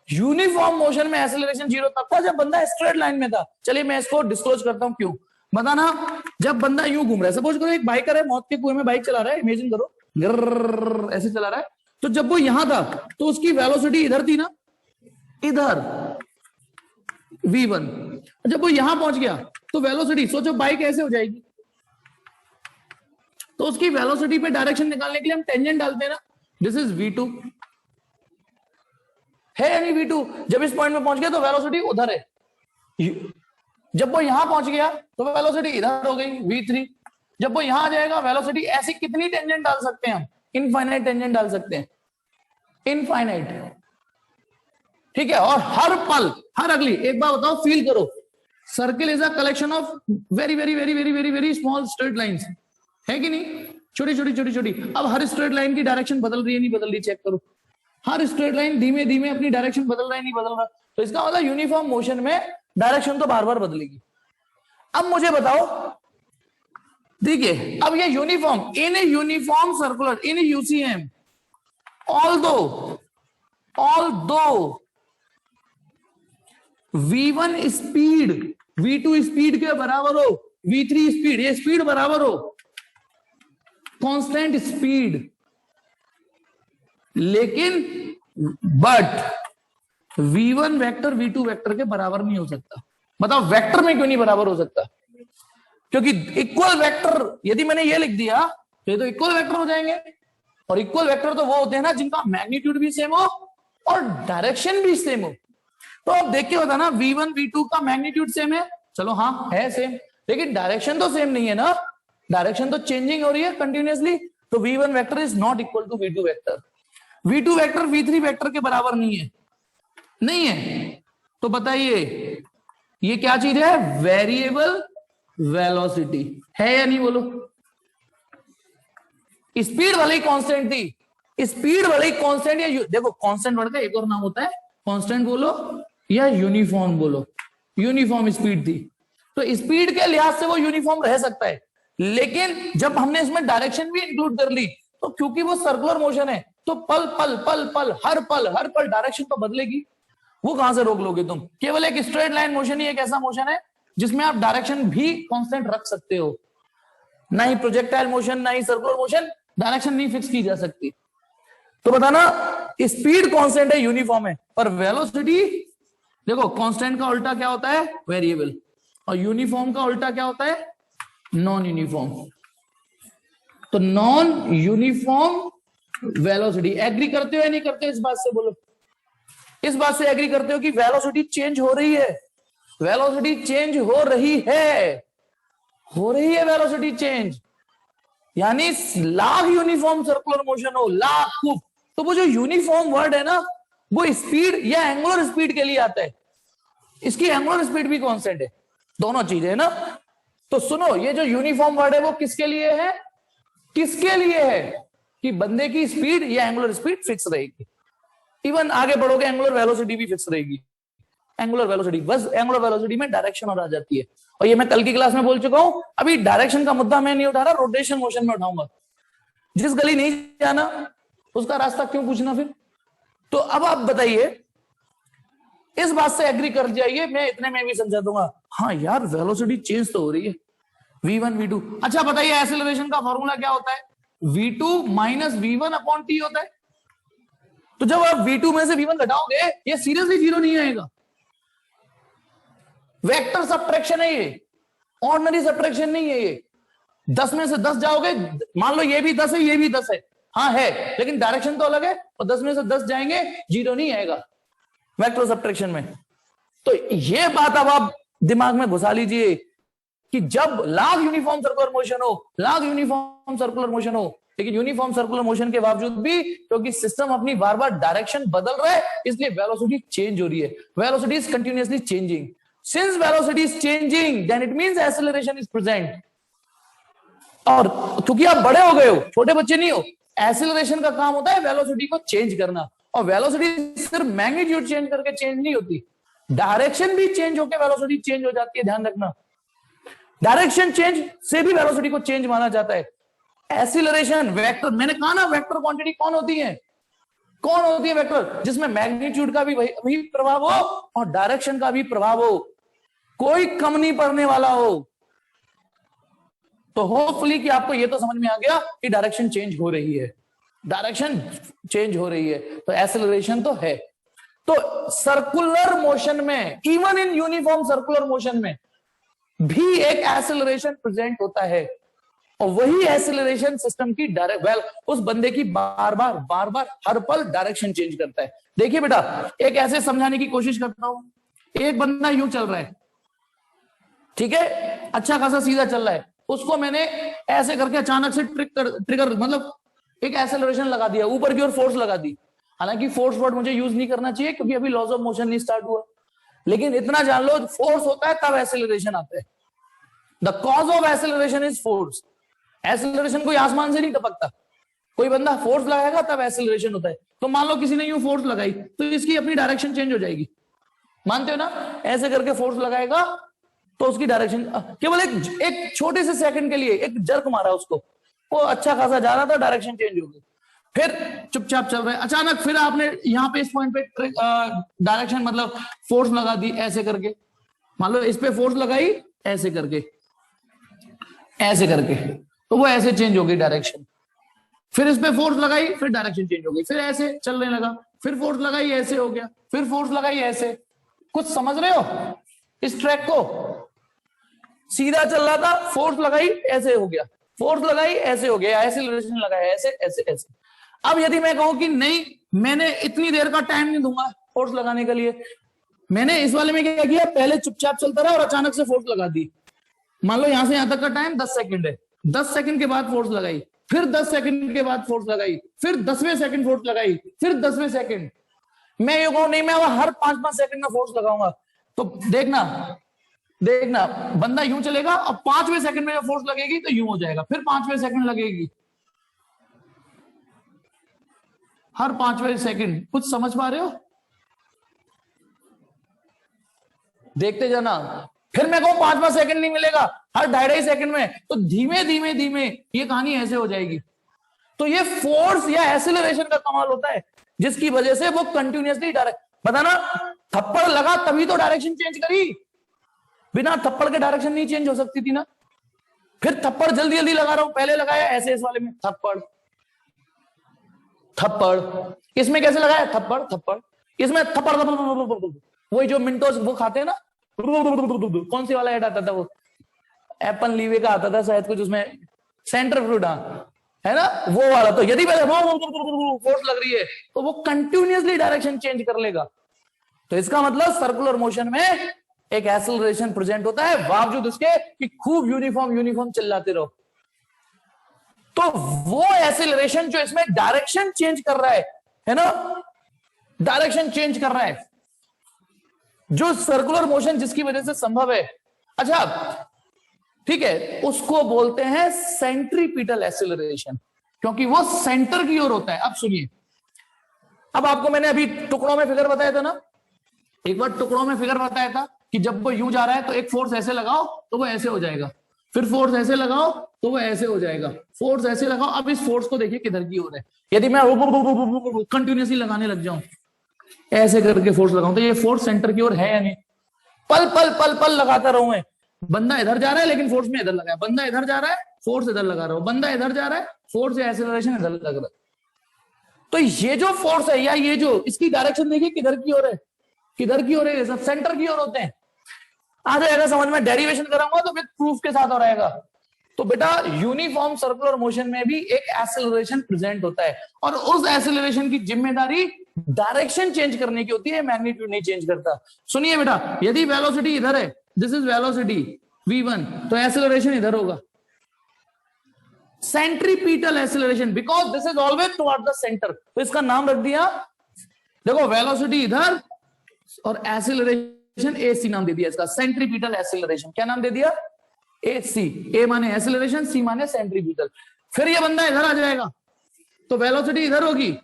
यूनिफॉर्म मोशन में एक्सेलरेशन 0 तब था जब बंदा स्ट्रेट लाइन में था। चलिए मैं इसको डिस्क्लोज करता हूं क्यों, बताना। जब बंदा यूं घूम रहा है, सपोज करो एक बाइकर है, मौत के कुएं में बाइक चला रहा है, इमेजिन करो गिर्र ऐसे चला रहा है, तो जब वो यहां था तो उसकी वेलोसिटी इधर थी ना, इधर v1। जब वो यहां पहुंच गया तो वेलोसिटी, सोचो बाइक ऐसे हो जाएगी, तो उसकी वेलोसिटी पे डायरेक्शन निकालने के लिए हम टेंजेंट डालते हैं ना, दिस इज v2 है यानी v2। जब इस पॉइंट में पहुंच गया तो वेलोसिटी उधर है। जब वो यहां पहुंच गया तो वेलोसिटी इधर हो गई v3। जब वो यहां आ जाएगा, वेलोसिटी ऐसी कितनी टेंजेंट डाल सकते हैं हम? इनफाइनाइट टेंजेंट डाल सकते हैं, इनफाइनाइट। ठीक है, और हर पल, हर अगली, एक बार बताओ, फील करो, circle is a collection of very very very very very very small straight lines, है कि नहीं? छोटी छोटी छोटी छोटी। अब हर स्ट्रेट लाइन की डायरेक्शन बदल रही है नहीं बदल रही, चेक करो। हर स्ट्रेट लाइन धीमे धीमे अपनी डायरेक्शन बदल रहा है नहीं बदल रहा, तो इसका मतलब यूनिफॉर्म मोशन में डायरेक्शन तो बार बार बदलेगी। अब मुझे बताओ, देखिए अब ये यूनिफॉर्म, इन यूनिफॉर्म सर्कुलर, इन UCM, although v1 speed v2 speed के बराबर हो, v3 स्पीड, ये स्पीड बराबर हो कांस्टेंट स्पीड, लेकिन but v1 vector v2 vector के बराबर नहीं हो सकता। बताओ वेक्टर में क्यों नहीं बराबर हो सकता? क्योंकि इक्वल वेक्टर यदि मैंने ये लिख दिया तो ये तो इक्वल वेक्टर हो जाएंगे, और इक्वल वेक्टर तो वो होते हैं ना जिनका मैग्नीट्यूड भी सेम हो और डायरेक्शन भी सेम हो। तो अब देख के होता ना, v1 v2 का मैग्नीट्यूड सेम है, चलो हाँ है सेम, लेकिन डायरेक्शन तो सेम नहीं है ना, डायरेक्शन तो चेंजिंग हो रही है कंटिन्यूअसली। तो v1 vector is not equal to v2 vector, v2 vector v3 vector के बराबर नहीं है, नहीं है। तो बताइए ये क्या चीज है? वेरिएबल वेलोसिटी है या नहीं, बोलो। स्पीड वाली कांस्टेंट थी, स्पीड वाली कांस्टेंट, या देखो कांस्टेंट वर्ड का एक और नाम होता है कांस्टेंट बोलो या यूनिफॉर्म बोलो, यूनिफॉर्म स्पीड थी। तो स्पीड के लिहाज से वो यूनिफॉर्म रह सकता है, लेकिन जब हमने इसमें डायरेक्शन भी इंक्लूड कर ली तो क्योंकि वो सर्कुलर मोशन है तो पल पल पल पल हर पल डायरेक्शन तो बदलेगी। वो कहां से रोक लोगे तुम? केवल एक स्ट्रेट लाइन मोशन ही एक ऐसा मोशन है जिसमें आप डायरेक्शन भी कांस्टेंट रख सकते हो, ना ही प्रोजेक्टाइल मोशन ना ही सर्कुलर मोशन डायरेक्शन नहीं फिक्स की जा सकती। तो बताना, स्पीड कांस्टेंट है, यूनिफॉर्म है, पर वेलोसिटी देखो कांस्टेंट का उल्टा क्या होता है? वेरिएबल, और यूनिफॉर्म का उल्टा क्या होता है? Non uniform. तो नॉन यूनिफॉर्म वेलोसिटी, एग्री करते हो या नहीं करते हो इस बात से? बोलो, इस बात से एग्री करते हो कि वेलोसिटी चेंज हो रही है? वेलोसिटी चेंज हो रही है, हो रही है वेलोसिटी चेंज, यानी लाख यूनिफॉर्म सर्कुलर मोशन हो, लाख खूब, तो वो जो यूनिफॉर्म वर्ड है ना, वो स्पीड या एंगुलर स्पीड के लिए आता है। इसकी एंगुलर स्पीड भी कांस्टेंट है, दोनों चीजें है ना। तो सुनो, ये जो यूनिफॉर्म वर्ड है वो किसके लिए है? किसके लिए है? कि बंदे की स्पीड या एंगुलर स्पीड फिक्स रहेगी। इवन आगे बढ़ोगे एंगुलर वेलोसिटी भी फिक्स रहेगी। एंगुलर वेलोसिटी, बस एंगुलर वेलोसिटी में डायरेक्शन और आ जाती है। और ये मैं कल की क्लास में बोल चुका हूं, अभी डायरेक्शन का मुद्दा मैं नहीं उठा रहा, रोटेशन मोशन में उठाऊंगा। जिस गली नहीं जाना उसका रास्ता क्यों पूछना फिर? तो अब आप बताइए, इस बात से एग्री कर जाइए, मैं इतने में भी समझा दूंगा, हाँ यार वेलोसिटी चेंज तो हो रही है, v1 v2। अच्छा बताइए एक्सेलरेशन का फॉर्मूला क्या होता है? v2 minus v1 upon t होता है। तो जब आप v2 में से v1 घटाओगे ये सीरियसली जीरो नहीं आएगा। वेक्टर सब्ट्रैक्शन है ये, ऑर्डिनरी सब्ट्रैक्शन नहीं है ये। 10 में से 10 जाओगे, मान लो ये भी 10 है ये भी 10 है, हाँ है, लेकिन डायरेक्शन तो अलग है, और 10 में से 10 जाएंगे जीरो नहीं आएगा वेक्टर सब्ट्रैक्शन में। तो ये बात अब आप दिमाग में घुसा लीजिए कि जब लाग यूनिफॉर्म सर्कुलर मोशन हो, लाग यूनिफॉर्म सर्कुलर मोशन हो, लेकिन यूनिफॉर्म सर्कुलर मोशन के बावजूद भी क्योंकि सिस्टम अपनी बार बार डायरेक्शन बदल रहा है इसलिए वेलोसिटी चेंज हो रही है। Velocity is continuously changing. Since velocity is changing then it means acceleration is present. और क्योंकि आप बड़े हो गए हो, छोटे बच्चे नहीं हो, एक्सेलरेशन का काम होता है वेलोसिटी को चेंज करना। और वेलोसिटी सिर्फ मैग्नीट्यूड चेंज करके चेंज नहीं होती, डायरेक्शन भी चेंज होकर वेलोसिटी चेंज हो जाती है, ध्यान रखना। डायरेक्शन चेंज से भी वेलोसिटी को चेंज माना जाता है। एक्सीलरेशन वेक्टर, मैंने कहा ना वेक्टर क्वांटिटी कौन होती है, कौन होती है वेक्टर? जिसमें मैग्नीट्यूड का भी वही प्रभाव हो और डायरेक्शन का भी प्रभाव हो, कोई कम नहीं पड़ने वाला हो। तो होपफुली कि आपको ये तो समझ में आ गया कि डायरेक्शन चेंज हो रही है, डायरेक्शन चेंज हो रही है, तो एक्सेलरेशन तो है। तो सर्कुलर मोशन में, even in uniform circular motion में भी एक एक्सेलरेशन प्रेजेंट होता है, और वही एक्सेलरेशन सिस्टम की उस बंदे की बार बार हर पल डायरेक्शन चेंज करता है। देखिए बेटा, एक ऐसे समझाने की कोशिश करता हूं, एक बंदा यूं चल रहा है, ठीक है, अच्छा खासा सीधा चल रहा है, उसको मैंने ऐसे करके अचानक से ट्रिगर मतलब एक एक्सेलरेशन लगा दिया, ऊपर की ओर फोर्स लगा दी। हालांकि फोर्स वर्ड मुझे यूज नहीं करना चाहिए क्योंकि अभी लॉज ऑफ मोशन नहीं स्टार्ट हुआ, लेकिन इतना जान लो फोर्स होता है तब एक्सेलरेशन आता है। The cause of acceleration is force. Acceleration कोई आसमान से नहीं टपकता, कोई बंदा फोर्स लगाएगा तब एक्सेलरेशन होता है। तो मान लो किसी ने यूं फोर्स लगाई तो इसकी अपनी डायरेक्शन चेंज हो जाएगी, मानते हो ना? ऐसे करके फोर्स लगाएगा तो उसकी डायरेक्शन केवल एक छोटे से सेकंड के लिए एक जर्क मारा उसको, वो अच्छा खासा जा रहा था, डायरेक्शन चेंज हो गई, फिर चुपचाप चल रहा है, अचानक फिर आपने यहां पे इस पॉइंट पे डायरेक्शन मतलब फोर्स लगा दी ऐसे करके, मान लो इस पे फोर्स लगाई ऐसे करके, ऐसे करके, तो वो ऐसे चेंज हो गई डायरेक्शन। फिर इस पे फोर्स लगाई फिर डायरेक्शन चेंज हो गई, फिर ऐसे चलने लगा, फिर फोर्स लगाई ऐसे हो गया, फिर फोर्स लगाई ऐसे। कुछ समझ रहे हो इस ट्रैक को? सीधा चल रहा था, फोर्स लगाई ऐसे हो गया, फोर्स लगाई ऐसे हो गया, एक्सीलरेशन लगाया ऐसे ऐसे ऐसे। अब यदि मैं कहूं कि नहीं मैंने इतनी देर का टाइम नहीं दूंगा फोर्स लगाने के लिए, मैंने इस वाले में क्या किया, पहले चुपचाप चलता रहा और अचानक से फोर्स लगा दी। मान लो यहां से यहां तक का टाइम 10 सेकंड है, 10 सेकंड के बाद फोर्स लगाई, फिर 10 सेकंड के बाद फोर्स लगाई, फिर 10वें सेकंड फोर्स लगाई, फिर 10वें सेकंड। मैं ये कहूं नहीं मैं हर 5-5 सेकंड में फोर्स लगाऊंगा, तो देखना देखना बंदा यूं चलेगा और 5वें सेकंड में जब फोर्स लगेगी तो यूं हो जाएगा, फिर 5वें सेकंड लगेगी, हर 5वें सेकंड। कुछ समझ पा रहे हो? देखते जाना। फिर मैं कहूं 5वां सेकंड नहीं मिलेगा, हर 2.5 सेकंड में, तो धीमे धीमे धीमे ये कहानी ऐसे हो जाएगी। तो ये फोर्स या एक्सेलरेशन का कमाल होता है जिसकी वजह से वो कंटिन्यूअसली डायरेक्ट, बताना थप्पड़ लगा तभी तो डायरेक्शन चेंज करी, बिना थप्पड़ के डायरेक्शन नहीं चेंज हो सकती थी ना। फिर थप्पड़ जल्दी जल्दी लगा रहा हूं, पहले लगाया ऐसे इस वाले में थप्पड़ थप्पड़, इसमें कैसे लगाया थप्पड़ थप्पड़, इसमें थप्पड़ वही जो मिंटोस वो खाते हैं ना, कौन सी वाला ऐड आता था वो, एप्पल लीवे का आता था शायद कुछ, उसमें सेंटर फ्रूट है ना वो वाला। तो यदि फोर्स लग रही है तो वो कंटिन्यूअसली डायरेक्शन चेंज कर लेगा। तो इसका मतलब सर्कुलर मोशन में एक एक्सेलरेशन प्रेजेंट होता है बावजूद उसके कि खूब यूनिफॉर्म चिल्लाते रहो। तो वो एक्सेलरेशन जो इसमें डायरेक्शन चेंज कर रहा है ना, डायरेक्शन चेंज कर रहा है, जो सर्कुलर मोशन जिसकी वजह से संभव है, अच्छा ठीक है, उसको बोलते हैं सेंट्रीपिटल एक्सेलरेशन, क्योंकि वो सेंटर की ओर होता है। अब सुनिए, अब आपको मैंने अभी टुकड़ों में फिगर बताया था ना, एक बार टुकड़ों में फिगर बताया था कि जब वो यूं जा रहा है तो एक फोर्स ऐसे लगाओ तो वो ऐसे हो जाएगा, फिर फोर्स ऐसे लगाओ तो वो ऐसे हो जाएगा, फोर्स ऐसे लगाओ। अब इस फोर्स को देखिए किधर की ओर है। यदि मैं कंटिन्यूसली लगाने लग जाऊं, ऐसे करके फोर्स लगाऊं, तो ये फोर्स सेंटर की ओर है या नहीं? पल पल पल पल लगाता रहूं मैं, बंदा इधर जा रहा है लेकिन फोर्स में इधर लगा है, बंदा इधर जा रहा है फोर्स इधर लगा रहा हो, बंदा इधर जा रहा है फोर्स या एक्सेलरेशन इधर लग रहा है। तो ये जो फोर्स है या ये जो इसकी डायरेक्शन देखिए किधर की ओर है, किधर की ओर है, सब सेंटर की ओर होते हैं। आ जाएगा समझ में, डेरिवेशन कराऊंगा तो फिर प्रूफ के साथ और आएगा। तो बेटा यूनिफॉर्म सर्कुलर मोशन में भी एक एक्सेलरेशन प्रेजेंट होता है और उस एक्सेलरेशन की जिम्मेदारी डायरेक्शन चेंज करने की होती है, मैग्नीट्यूड नहीं चेंज करता। सुनिए बेटा, यदि वेलोसिटी इधर है, दिस इज वेलोसिटी v1, तो एक्सेलरेशन इधर होगा, centripetal acceleration, because this is always toward the centre, तो इसका नाम रख दिया, देखो वेलोसिटी इधर और एक्सेलरेशन AC नाम दे दिया इसका, सेंट्रीपिटल एक्सेलरेशन। क्या नाम दे दिया? AC। A माने एक्सेलरेशन, C माने सेंट्रीपिटल। फिर ये बंदा इधर आ जाएगा तो वेलोसिटी इधर होगी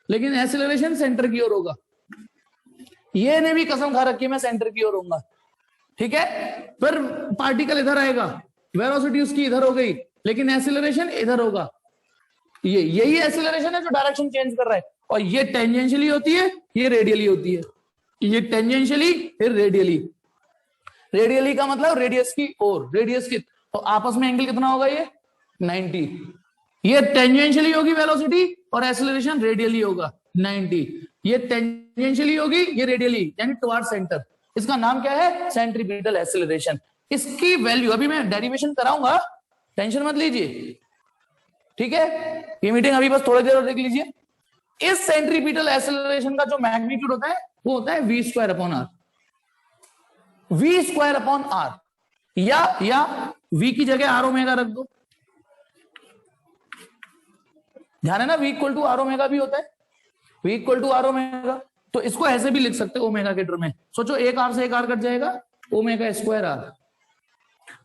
लेकिन एक्सेलरेशन सेंटर की ओर होगा। ये ने भी कसम खा रखी है मैं सेंटर की ओर होऊंगा, ठीक है। फिर पार्टिकल इधर आएगा, वेलोसिटी उसकी इधर हो गई लेकिन एक्सेलरेशन इधर होगा। ये यही एक्सेलरेशन है जो डायरेक्शन चेंज कर रहा है, और ये टेंजेंशियली होती है, ये रेडियली होती है। ये टेंजेंशियली फिर रेडियली, रेडियली का मतलब रेडियस की ओर, रेडियस की, तो आपस में एंगल कितना होगा? ये 90। ये टेंजेंशियली होगी वेलोसिटी और एक्सेलरेशन रेडियली होगा 90। ये टेंजेंशियली होगी, ये रेडियली, यानी टुवर्ड सेंटर। इसका नाम क्या है? Centripetal acceleration. इसकी वैल्यू अभी मैं डेरिवेशन कराऊंगा, टेंशन मत लीजिए, ठीक है। ये मीटिंग अभी बस थोड़ी देर और देख लीजिए। इस सेंट्रीपिटल एक्सेलरेशन का जो मैग्नीट्यूड होता है वो होता है v²/r, v²/r, या v की जगह r ओमेगा रख दो। ध्यान है ना, v = r ओमेगा भी होता है, v = r ओमेगा। तो इसको ऐसे भी लिख सकते हो ओमेगा के टर्म में, सोचो एक r से एक r कट जाएगा, ω²r।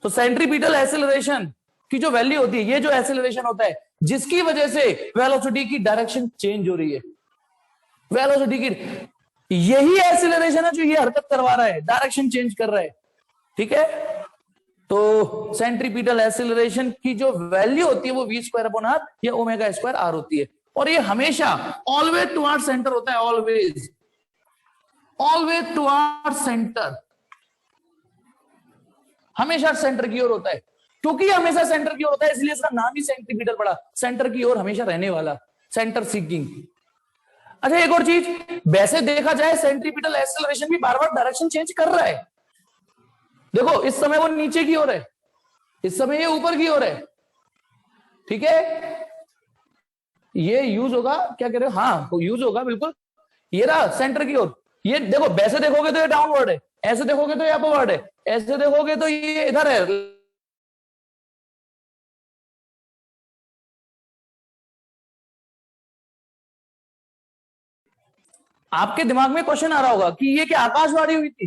तो सेंट्रीपिटल एक्सेलरेशन की जो वैल्यू होती है, ये जो एक्सेलरेशन होता है जिसकी वजह से वेलोसिटी की डायरेक्शन चेंज हो रही है, वेलोसिटी की, यही एक्सेलरेशन है जो ये हरकत करवा रहा है, डायरेक्शन चेंज कर रहा है, ठीक है। तो सेंट्रीपिटल एक्सेलरेशन की जो वैल्यू होती है वो v²/r या ω²r होती है, और ये हमेशा ऑलवेज टुवर्ड सेंटर होता है, ऑलवेज, ऑलवेज टुवर्ड सेंटर, हमेशा सेंटर की ओर होता है। क्योंकि हमेशा सेंटर की ओर होता है इसलिए इसका नाम ही सेंट्रीपिटल पड़ा, सेंटर की ओर हमेशा रहने वाला, सेंटर सीकिंग। अच्छा एक और चीज, वैसे देखा जाए सेंट्रीपिटल एक्सेलरेशन भी बार बार डायरेक्शन चेंज कर रहा है। देखो इस समय वो नीचे की ओर है, इस समय ये ऊपर की ओर है, ठीक है। ये यूज होगा, क्या कह रहे हो? हाँ यूज होगा बिल्कुल। ये रहा सेंटर की ओर, ये देखो वैसे देखोगे तो ये डाउनवर्ड है, ऐसे देखोगे तो ये अपवर्ड है, ऐसे देखोगे तो ये इधर है। आपके दिमाग में क्वेश्चन आ रहा होगा कि ये क्या आकाशवाणी हुई थी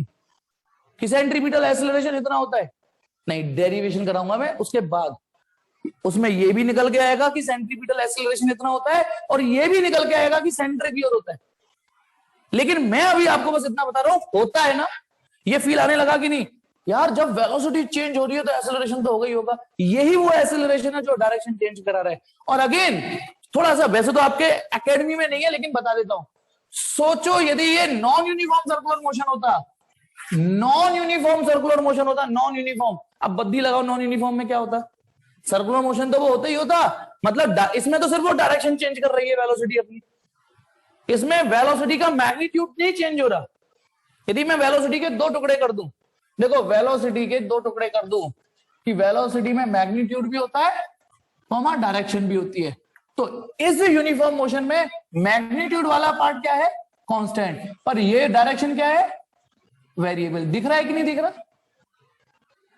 कि सेंट्रीपिटल एक्सेलरेशन इतना होता है? नहीं, डेरिवेशन कराऊंगा मैं उसके बाद, उसमें ये भी निकल के आएगा कि सेंट्रीपिटल एक्सेलरेशन इतना होता है, और ये भी निकल के आएगा कि सेंटर की ओर होता है। लेकिन मैं अभी आपको बस इतना बता रहा हूं, होता है ना। ये फील आने लगा कि नहीं यार, जब वेलोसिटी चेंज हो रही है तो एक्सेलरेशन तो होगा ही होगा। यही वो एक्सेलरेशन है जो डायरेक्शन चेंज करा रहा है। और अगेन थोड़ा सा, वैसे तो आपके एकेडमी में नहीं है लेकिन बता देता हूं, सोचो यदि ये नॉन यूनिफॉर्म सर्कुलर मोशन होता, नॉन यूनिफॉर्म सर्कुलर मोशन होता, नॉन यूनिफॉर्म, अब बद्दी लगाओ, नॉन यूनिफॉर्म में क्या होता? सर्कुलर मोशन तो वो होता ही होता, मतलब इसमें तो सिर्फ वो डायरेक्शन चेंज कर रही है वेलोसिटी अपनी, इसमें वेलोसिटी का मैग्नीट्यूड नहीं चेंज हो रहा। यदि मैं वेलोसिटी के दो टुकड़े कर दूं, देखो वेलोसिटी के दो टुकड़े कर दूं कि वेलोसिटी में मैग्नीट्यूड भी होता है, डायरेक्शन भी होती है। तो इस यूनिफॉर्म मोशन में मैग्नीट्यूड वाला पार्ट क्या है? कांस्टेंट, पर ये डायरेक्शन क्या है? वेरिएबल। दिख रहा है कि नहीं दिख रहा?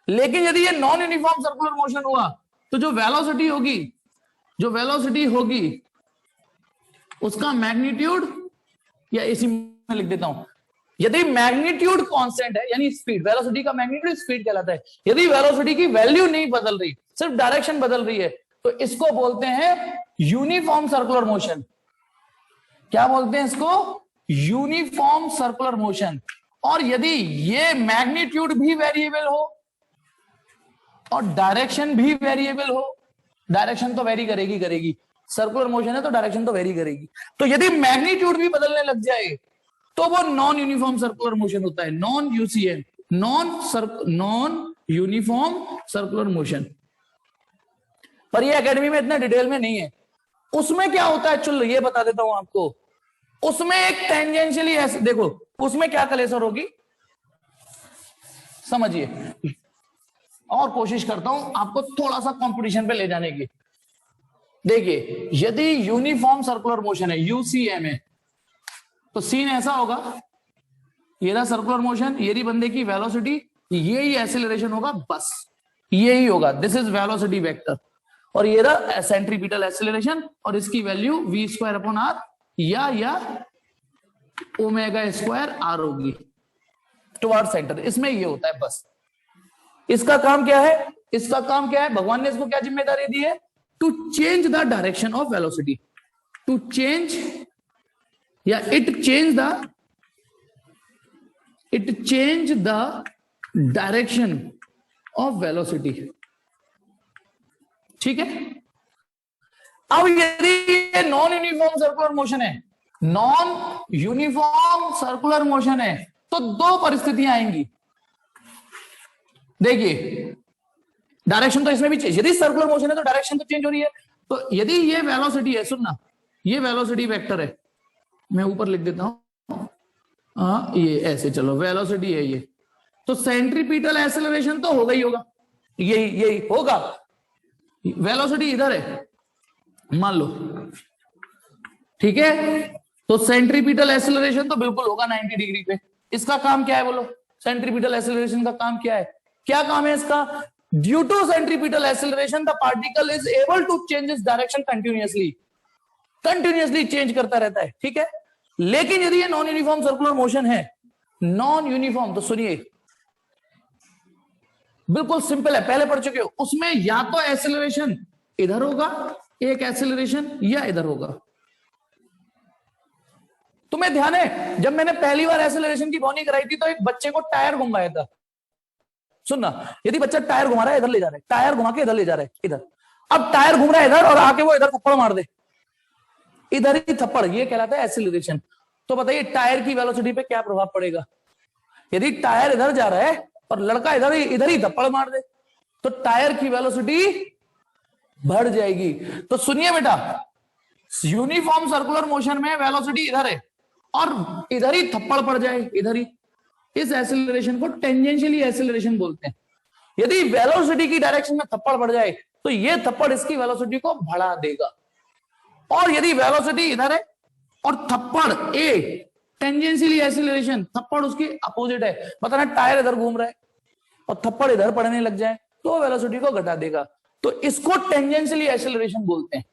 लेकिन यदि ये नॉन यूनिफॉर्म सर्कुलर मोशन हुआ तो जो वेलोसिटी होगी, जो वेलोसिटी होगी उसका मैग्नीट्यूड, या इसी में लिख देता हूं, यदि मैग्नीट्यूड कांस्टेंट है यानी स्पीड, वेलोसिटी का मैग्नीट्यूड स्पीड कहलाता है। यदि वेलोसिटी की वैल्यू नहीं बदल रही, सिर्फ डायरेक्शन बदल रही है, तो इसको बोलते हैं यूनिफॉर्म सर्कुलर मोशन। क्या बोलते हैं इसको? Uniform circular motion. और यदि ये मैग्नीट्यूड भी वेरिएबल हो और डायरेक्शन भी वेरिएबल हो, डायरेक्शन तो वेरी करेगी करेगी, सर्कुलर मोशन है तो डायरेक्शन तो वेरी करेगी, तो यदि मैग्नीट्यूड भी बदलने लग जाए तो वो नॉन यूनिफॉर्म सर्कुलर मोशन होता है, non UCM, non uniform circular motion. पर ये एकेडमी में इतना डिटेल में नहीं है। उसमें क्या होता है, चलो ये बता देता हूं आपको। उसमें एक टेंजेंशियली ऐसे देखो, उसमें क्या कलेसर होगी समझिए, और कोशिश करता हूं आपको थोड़ा सा कंपटीशन पे ले जाने की। देखिए यदि यूनिफॉर्म सर्कुलर मोशन है यूसीएम है, तो सीन ऐसा होगा, ये रहा सर्कुलर मोशन, ये रही बंदे की वेलोसिटी, ये ही एक्सेलरेशन होगा, बस यही होगा, दिस इज वेलोसिटी वेक्टर। और ये रहा सेंट्रीपिटल एक्सेलरेशन, और इसकी value v square upon r या ओमेगा स्क्वायर आर होगी टुवर्ड सेंटर। इसमें ये होता है बस। इसका काम क्या है, इसका काम क्या है, भगवान ने इसको क्या जिम्मेदारी दी है, to change the direction of velocity, to change या it change the direction of velocity. ठीक है। अब यदि ये नॉन यूनिफॉर्म सर्कुलर मोशन है, नॉन यूनिफॉर्म सर्कुलर मोशन है, तो दो परिस्थितियां आएंगी। देखिए डायरेक्शन तो इसमें भी चेंज, यदि सर्कुलर मोशन है तो डायरेक्शन तो चेंज हो रही है। तो यदि ये वेलोसिटी है, सुनना, ये वेलोसिटी वेक्टर है, मैं ऊपर लिख देता हूं, हाँ ये ऐसे, चलो वेलोसिटी है ये, तो सेंट्रीपिटल एक्सेलरेशन तो होगा ही होगा, यही होगा। वेलोसिटी इधर है मान लो, ठीक है, तो सेंट्रीपिटल एक्सेलरेशन तो बिल्कुल होगा 90 डिग्री पे। इसका काम क्या है बोलो, सेंट्रीपिटल एक्सेलरेशन का काम क्या है, क्या काम है इसका, due to centripetal acceleration the particle is able to change its direction continuously change करता रहता है, ठीक है। लेकिन यदि ये नॉन यूनिफॉर्म सर्कुलर मोशन है, नॉन यूनिफॉर्म, तो सुनिए बिल्कुल सिंपल है, पहले पढ़ चुके हो, उसमें या तो एक्सेलरेशन इधर होगा एक एक्सेलरेशन, या इधर होगा। तुम्हें ध्यान है जब मैंने पहली बार एक्सेलरेशन की बोनी कराई थी तो एक बच्चे को टायर घुमाया था। सुनना, यदि बच्चा टायर घुमा रहा है, इधर ले जा रहा है, टायर घुमा के इधर ले जा रहा है, इधर, अब टायर घूम रहा है इधर और आके वो इधर थप्पड़ मार दे, इधर ही थप्पड़, ये कहलाता है एक्सेलरेशन। तो बताइए टायर की वेलोसिटी पे क्या प्रभाव पड़ेगा। यदि टायर इधर जा रहा है और लड़का इधर ही थप्पड़ मार दे, तो टायर की वेलोसिटी बढ़ जाएगी। तो सुनिए बेटा, यूनिफॉर्म सर्कुलर मोशन में वेलोसिटी इधर है और इधर ही थप्पड़ पड़ जाए, इधर ही, इस एक्सेलरेशन को टेंजेंशियली एक्सेलरेशन बोलते हैं। यदि वेलोसिटी की डायरेक्शन में थप्पड़ पड़ जाए तो ये थप्पड़ इसकी वेलोसिटी को बढ़ा देगा। और यदि वेलोसिटी इधर है और थप्पड़ ए टेंजेंशियली एक्सेलरेशन, थप्पड़ उसकी अपोजिट है, बताना टायर इधर घूम रहा है और थप्पड़ इधर पड़ने लग जाए तो वेलोसिटी को घटा देगा, तो इसको टेंजेंशियली एक्सेलरेशन बोलते हैं।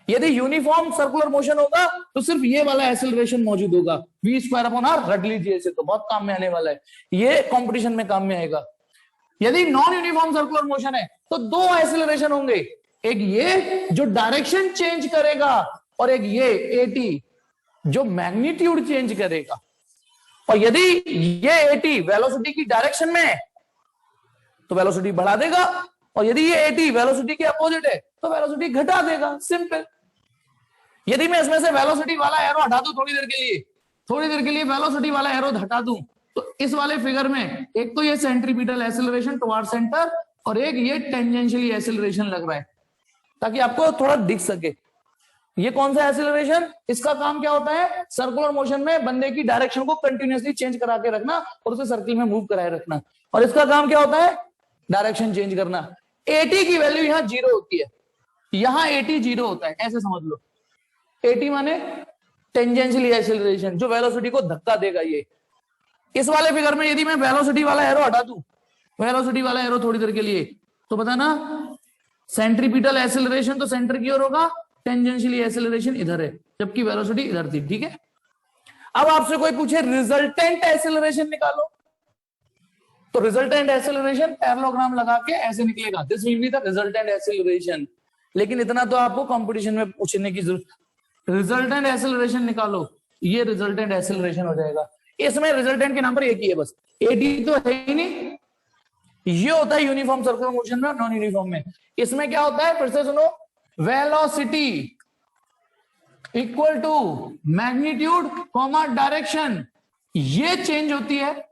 यदि यूनिफॉर्म सर्कुलर मोशन होगा तो सिर्फ ये वाला एक्सेलरेशन मौजूद होगा, v स्क्वायर अपॉन आर, रट लीजिए इसे, तो बहुत काम में आने वाला है, ये कंपटीशन में काम में आएगा। यदि नॉन यूनिफॉर्म सर्कुलर मोशन है तो दो एक्सेलरेशन होंगे, एक ये जो डायरेक्शन चेंज करेगा और एक ये एटी जो मैग्नीट्यूड चेंज करेगा। और यदि ये एटी वेलोसिटी की डायरेक्शन में है तो वेलोसिटी बढ़ा देगा, और यदि ये एटी वेलोसिटी के अपोजिट है तो वेलोसिटी घटा देगा, सिंपल। यदि मैं इसमें से वेलोसिटी वाला एरो हटा दूं थोड़ी देर के लिए वेलोसिटी वाला एरो हटा दूं, तो इस वाले फिगर में एक तो ये सेंट्रीपिटल एक्सेलरेशन टुवर्ड सेंटर और एक ये टेंजेंशियली एक्सेलरेशन लग रहा है, ताकि आपको थोड़ा दिख सके। ये कौन सा एक्सेलरेशन, इसका काम क्या होता है, सर्कुलर मोशन में बंदे की डायरेक्शन को कंटिन्यूअसली चेंज करा के रखना और उसे सर्किल में मूव कराए रखना। और इसका काम क्या होता है, डायरेक्शन चेंज करना। एटी की वैल्यू यहां 0 होती है, यहां एटी 0 होता है, ऐसे समझ लो। एटी माने टेंजेंशियली एक्सेलरेशन, जो वेलोसिटी को धक्का देगा। ये इस वाले फिगर में यदि मैं वेलोसिटी वाला एरो हटा दूं, वेलोसिटी वाला एरो थोड़ी देर के लिए, तो बताना सेंट्रीपिटल एक्सेलरेशन तो सेंटर की ओर होगा, टेंजेंशियली एक्सेलरेशन इधर है, जबकि वेलोसिटी इधर थी, ठीक है। अब आपसे कोई पूछे रिजल्टेंट एक्सेलरेशन निकालो, तो रिजल्टेंट एक्सेलरेशन पैरेललोग्राम लगा के ऐसे निकलेगा, this will be the resultant acceleration. लेकिन इतना तो आपको कंपटीशन में पूछने की जरूरत, रिजल्टेंट एक्सेलरेशन निकालो, ये रिजल्टेंट एक्सेलरेशन हो जाएगा। इसमें रिजल्टेंट के नाम पर एक ही है बस, एटी तो है ही नहीं। ये होता है यूनिफॉर्म सर्कुलर मोशन में और नॉन यूनिफॉर्म में। इसमें क्या होता है, फिर से सुनो, velocity equal to magnitude comma direction, ये चेंज होती है,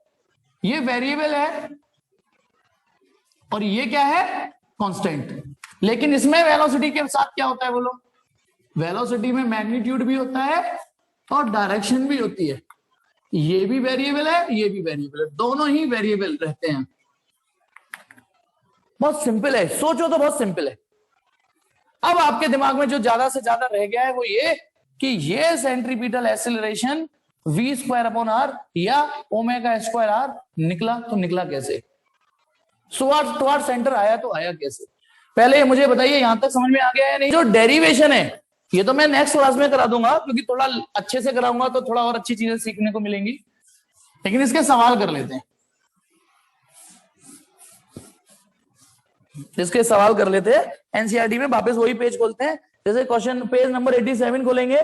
ये वेरिएबल है, और ये क्या है, कांस्टेंट। लेकिन इसमें वेलोसिटी के साथ क्या होता है बोलो, वेलोसिटी में मैग्नीट्यूड भी होता है और डायरेक्शन भी होती है। ये भी वेरिएबल है, ये भी वेरिएबल है, दोनों ही वेरिएबल रहते हैं। बहुत सिंपल है, सोचो तो बहुत सिंपल है। अब आपके दिमाग में जो ज्यादा से ज्यादा रह गया है वो ये कि ये centripetal acceleration v square upon r या ओमेगा स्क्वायर आर निकला, तो निकला कैसे, टुवर्ड सेंटर आया तो आया कैसे। पहले मुझे बताइए यहां तक समझ में आ गया है नहीं। जो डेरिवेशन है ये तो मैं नेक्स्ट क्लास में करा दूंगा, क्योंकि थोड़ा अच्छे से कराऊंगा तो थोड़ा और अच्छी चीजें सीखने को मिलेंगी। लेकिन इसके सवाल कर लेते हैं, इसके सवाल कर लेते हैं। एनसीईआरटी में वापस वही पेज खोलते हैं, जैसे क्वेश्चन पेज नंबर 87 खोलेंगे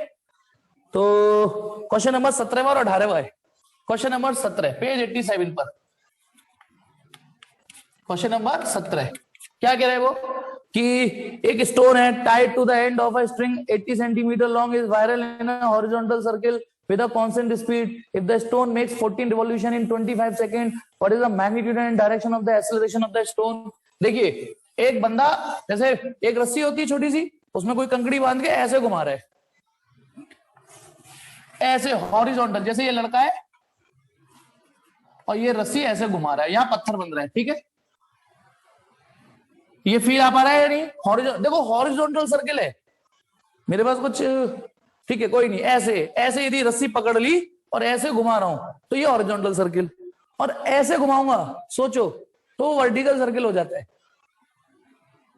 तो क्वेश्चन नंबर 17 और 18 है। क्वेश्चन नंबर 17 पेज 87 पर, क्वेश्चन नंबर 17 क्या कह रहे हैं वो कि एक स्टोन है tied to the end of a string 80 centimetre long is viral in a horizontal circle with a constant speed. If the stone makes 14 revolution in 25 seconds, what is the magnitude and direction of the acceleration of the stone? देखिए एक बंदा, जैसे एक रस्सी होती है छोटी सी, उसमें कोई कंकड़ी बांध के ऐसे घुमा रहा है, ऐसे हॉरिजॉन्टल, जैसे ये लड़का है और ये रस्सी ऐसे घुमा रहा है, यहां पत्थर बन रहा है, ठीक है। ये फील आ पा रहा है या नहीं, देखो हॉरिजॉन्टल सर्किल है मेरे पास कुछ, ठीक है कोई नहीं, ऐसे ऐसे यदि रस्सी पकड़ ली और ऐसे घुमा रहा हूं तो ये हॉरिजॉन्टल सर्किल, और ऐसे घुमाऊंगा सोचो तो वर्टिकल सर्किल हो जाता है।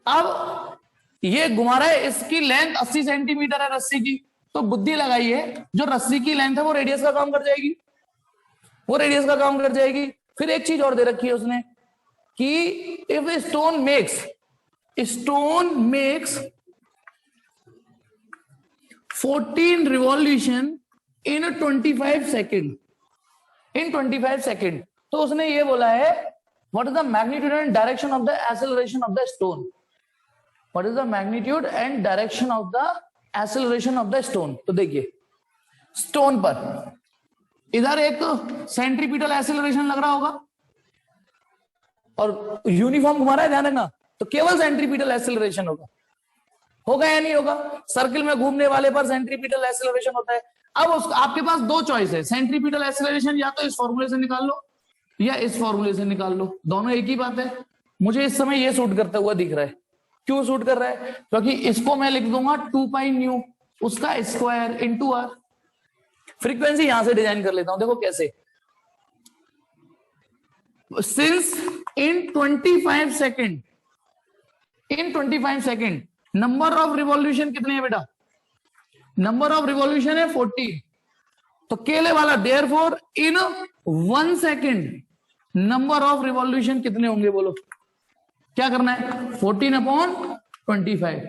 अब ये घुमा रहा है, इसकी लेंथ 80 सेंटीमीटर है रस्सी की, तो बुद्धि लगाइए जो रस्सी की लेंथ है वो रेडियस का काम कर जाएगी, वो रेडियस का काम कर जाएगी। फिर एक चीज और दे रखी है उसने कि if a stone makes 14 revolution in 25 second, in 25 second, तो उसने ये बोला है what is the magnitude and direction of the acceleration of the stone, what is the magnitude and direction of the acceleration of the stone। तो देखिए stone पर इधर एक सेंट्रीपिटल एक्सेलरेशन लग रहा होगा और यूनिफॉर्म घुमा रहा है, ध्यान रखना, तो केवल सेंट्रीपिटल एक्सेलरेशन होगा या नहीं होगा। सर्किल में घूमने वाले पर सेंट्रीपिटल एक्सेलरेशन होता है। अब आपके पास दो चॉइस है, सेंट्रीपिटल एक्सेलरेशन या तो इस फॉर्मूले से निकाल लो या इस फॉर्मूले से निकाल लो, दोनों एक ही बात है। मुझे इस समय ये सूट करता हुआ दिख रहा है, क्यों सूट कर रहा है, क्योंकि इसको मैं लिख दूंगा 2 पाई न्यू उसका स्क्वायर इंटू आर। फ्रीक्वेंसी यहां से डिजाइन कर लेता हूं, देखो कैसे, since in 25 second number of revolution कितने हैं बेटा, नंबर ऑफ रिवॉल्यूशन है 40, तो केले वाला therefore in 1 second number of revolution कितने होंगे बोलो, क्या करना है 14/25।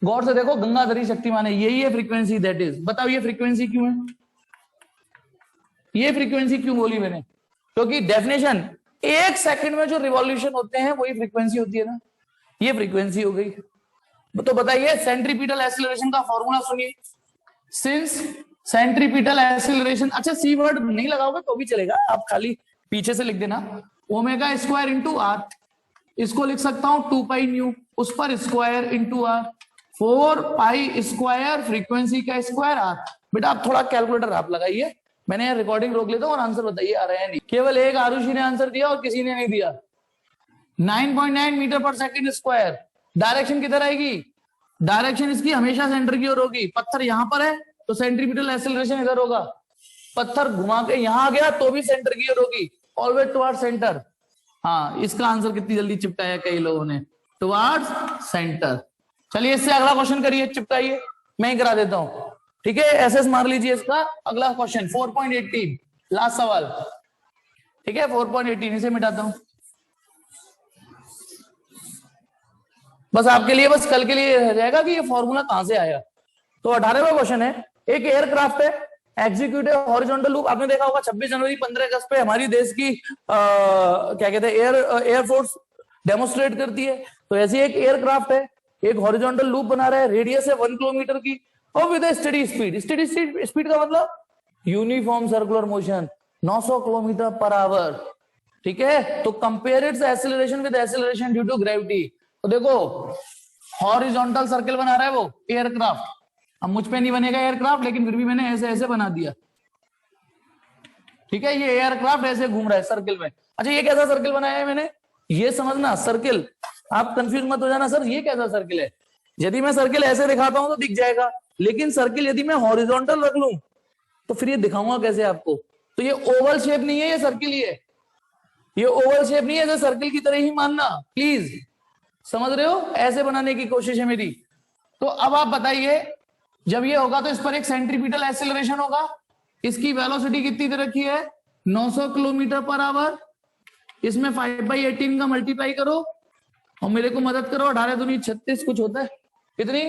गौर से देखो गंगाधरी शक्तिमान है, यही है फ्रीक्वेंसी, दैट इज, बताओ ये फ्रीक्वेंसी क्यों है, ये फ्रीक्वेंसी क्यों बोली मैंने, क्योंकि डेफिनेशन 1 सेकंड में जो रिवॉल्यूशन होते हैं वही फ्रीक्वेंसी होती है ना, ये फ्रीक्वेंसी हो गई। तो बताइए सेंट्रीपिटल एक्सीलरेशन का फॉर्मूला सुनिए, सिंस सेंट्रीपिटल एक्सीलरेशन, अच्छा सी वर्ड नहीं लगाओगे तो भी चलेगा, आप खाली पीछे से लिख देना, ओमेगा स्क्वायर इंटू आर, इसको लिख सकता हूं 2 पाई न्यू, उस पर square into r, 4 pi square frequency का स्क्वायर आर। बेटा आप थोड़ा कैलकुलेटर आप लगाइए, मैंने यहाँ रिकॉर्डिंग रोक लेता हूं और आंसर बताइए आ रहा है नहीं। केवल एक आरुषि ने आंसर दिया और किसी ने नहीं दिया। 9.9 मीटर पर सेकंड स्क्वायर, डायरेक्शन किधर आएगी, डायरेक्शन इसकी हमेशा सेंटर की ओर होगी, पत्थर यहां पर है तो सेंट्रीपिटल एक्सीलरेशन इधर होगा, पत्थर घुमा के यहां आ गया तो भी सेंटर की ओर होगी, ऑलवेज टुवर्ड्स सेंटर। हाँ इसका आंसर कितनी जल्दी चिपकाया कई लोगों ने, टुवर्ड्स सेंटर। चलिए इससे अगला क्वेश्चन करिए, चिपकाइए, मैं ही करा देता हूं, ठीक है, एसएस मार लीजिए इसका। अगला क्वेश्चन 4.18 लास्ट सवाल, ठीक है 4.18 इसे मिटाता हूं बस आपके लिए, बस कल के लिए रह जाएगा कि ये फॉर्मूला कहां से आया। तो 18वां क्वेश्चन है, एक एयरक्राफ्ट है एग्जीक्यूटिव हॉरिजॉन्टल लूप, आपने देखा होगा 26 जनवरी 15 अगस्त पे हमारी देश की क्या कहते हैं एयरफोर्स डेमोस्ट्रेट करती है, तो ऐसी एक एयरक्राफ्ट है, एक हॉरिजॉन्टल लूप बना रहा है, रेडियस है 1 किलोमीटर की और with steady speed, steady speed का मतलब uniform circular motion 900 kilometre per hour. ठीक है, तो compare its acceleration with acceleration due to gravity. तो देखो हॉरिजॉन्टल सर्कल बना रहा है वो एयरक्राफ्ट, अब मुझ पे नहीं बनेगा एयरक्राफ्ट, लेकिन फिर भी मैंने ऐसे ऐसे बना दिया, ठीक है, ये एयरक्राफ्ट ऐसे घूम रहा है सर्कल में। अच्छा ये कैसा सर्कल बनाया है मैंने, ये समझना सर्कल, आप कंफ्यूज मत हो जाना सर ये कैसा सर्कल है। यदि मैं सर्कल ऐसे दिखाता हूं तो दिख जाएगा, लेकिन सर्कल यदि मैं हॉरिजॉन्टल रख लूं तो फिर ये दिखाऊंगा कैसे आपको। तो ये ओवल शेप नहीं है, ये सर्किल ही है, ये ओवल शेप नहीं है, ऐसे सर्किल की तरह ही मानना प्लीज, समझ रहे हो, ऐसे बनाने की कोशिश है मेरी। तो अब आप बताइए, जब ये होगा तो इस पर एक सेंट्रीपिटल एक्सेलरेशन होगा, इसकी वेलोसिटी कितनी दे रखी है 900 किलोमीटर पर आवर, इसमें 5/18 का मल्टीप्लाई करो और मेरे को मदद करो, 18 दूनी 36 कुछ होता है, कितनी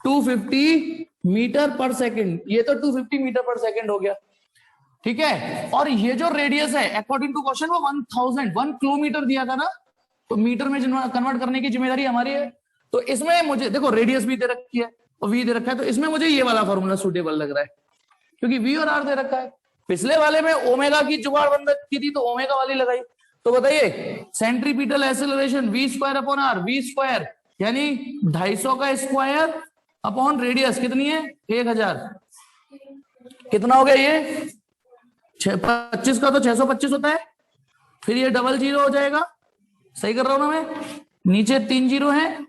250 मीटर पर सेकंड, ये तो 250 मीटर पर सेकंड हो गया, ठीक है। और ये जो रेडियस है अकॉर्डिंग टू क्वेश्चन वो 1 किलोमीटर दिया था ना, तो मीटर में कन्वर्ट करने की जिम्मेदारी हमारी है। तो इसमें मुझे देखो रेडियस भी दे रखी है और वी दे रखा है, तो इसमें मुझे ये वाला फॉर्मूला सुटेबल लग रहा है क्योंकि वी और आर दे रखा है। पिछले वाले में ओमेगा की जुगाड़ बंद की थी तो ओमेगा वाली लगाई। तो बताइए centripetal acceleration v square upon r, v square यानी 250 का स्क्वायर अपॉन रेडियस कितनी है 1000, कितना हो गया ये 25 का तो 625 होता है, फिर ये डबल जीरो हो जाएगा, सही कर रहा हूं ना मैं, नीचे 3 जीरो है,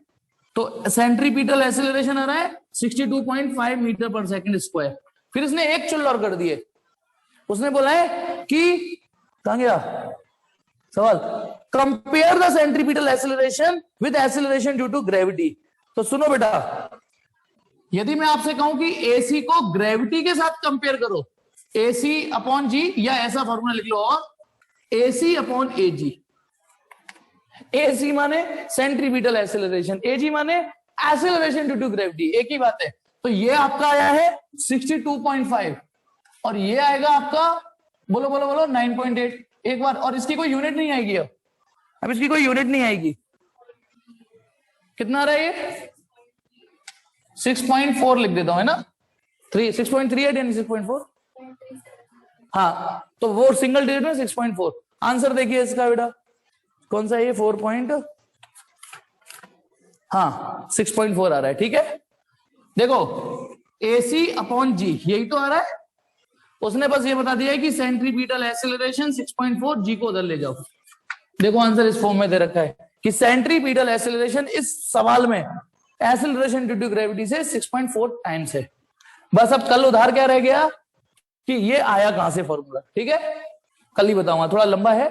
तो सेंट्रीपिटल एक्सेलरेशन आ रहा है 62.5 मीटर पर सेकंड स्क्वायर। फिर इसने एक चुल्ल और कर दिए, उसने बोला है कि कहां गया सवाल, compare the centripetal acceleration with acceleration due to gravity. तो सुनो बेटा, यदि मैं आपसे कहूं कि एसी को ग्रेविटी के साथ कंपेयर करो, एसी अपॉन जी, या ऐसा फॉर्मूला लिख लो, और एसी अपॉन एजी, एसी माने सेंट्रीपिटल एक्सेलरेशन, एजी माने एक्सेलरेशन ड्यू टू ग्रेविटी, एक ही बात है। तो ये आपका आया है 62.5 और ये आएगा आपका बोलो बोलो बोलो 9.8 एक बार, और इसकी कोई यूनिट नहीं आएगी, अब इसकी कोई यूनिट नहीं आएगी, कितना आ रहा है ये 6.4 लिख देता हूं, है ना, 6.38 यानी 6.4, हाँ तो वो सिंगल डिजिट में 6.4। आंसर देखिए इसका बेटा कौन सा है, ये 6.4 आ रहा है, ठीक है। देखो AC अपॉन जी यही तो आ रहा है, उसने बस ये बता दिया है कि सेंट्रीपिटल एक्सेलरेशन 6.4, जी को उधर ले जाओ। देखो आंसर इस फॉर्म में दे रखा है कि सेंट्रीपिटल एक्सेलरेशन इस सवाल में एक्सेलरेशन ड्यू टू ग्रेविटी से 6.4 टाइम्स है। बस अब कल उधार क्या रह गया कि ये आया कहां से फॉर्मूला, ठीक है, कल ही बताऊंगा, थोड़ा लंबा है।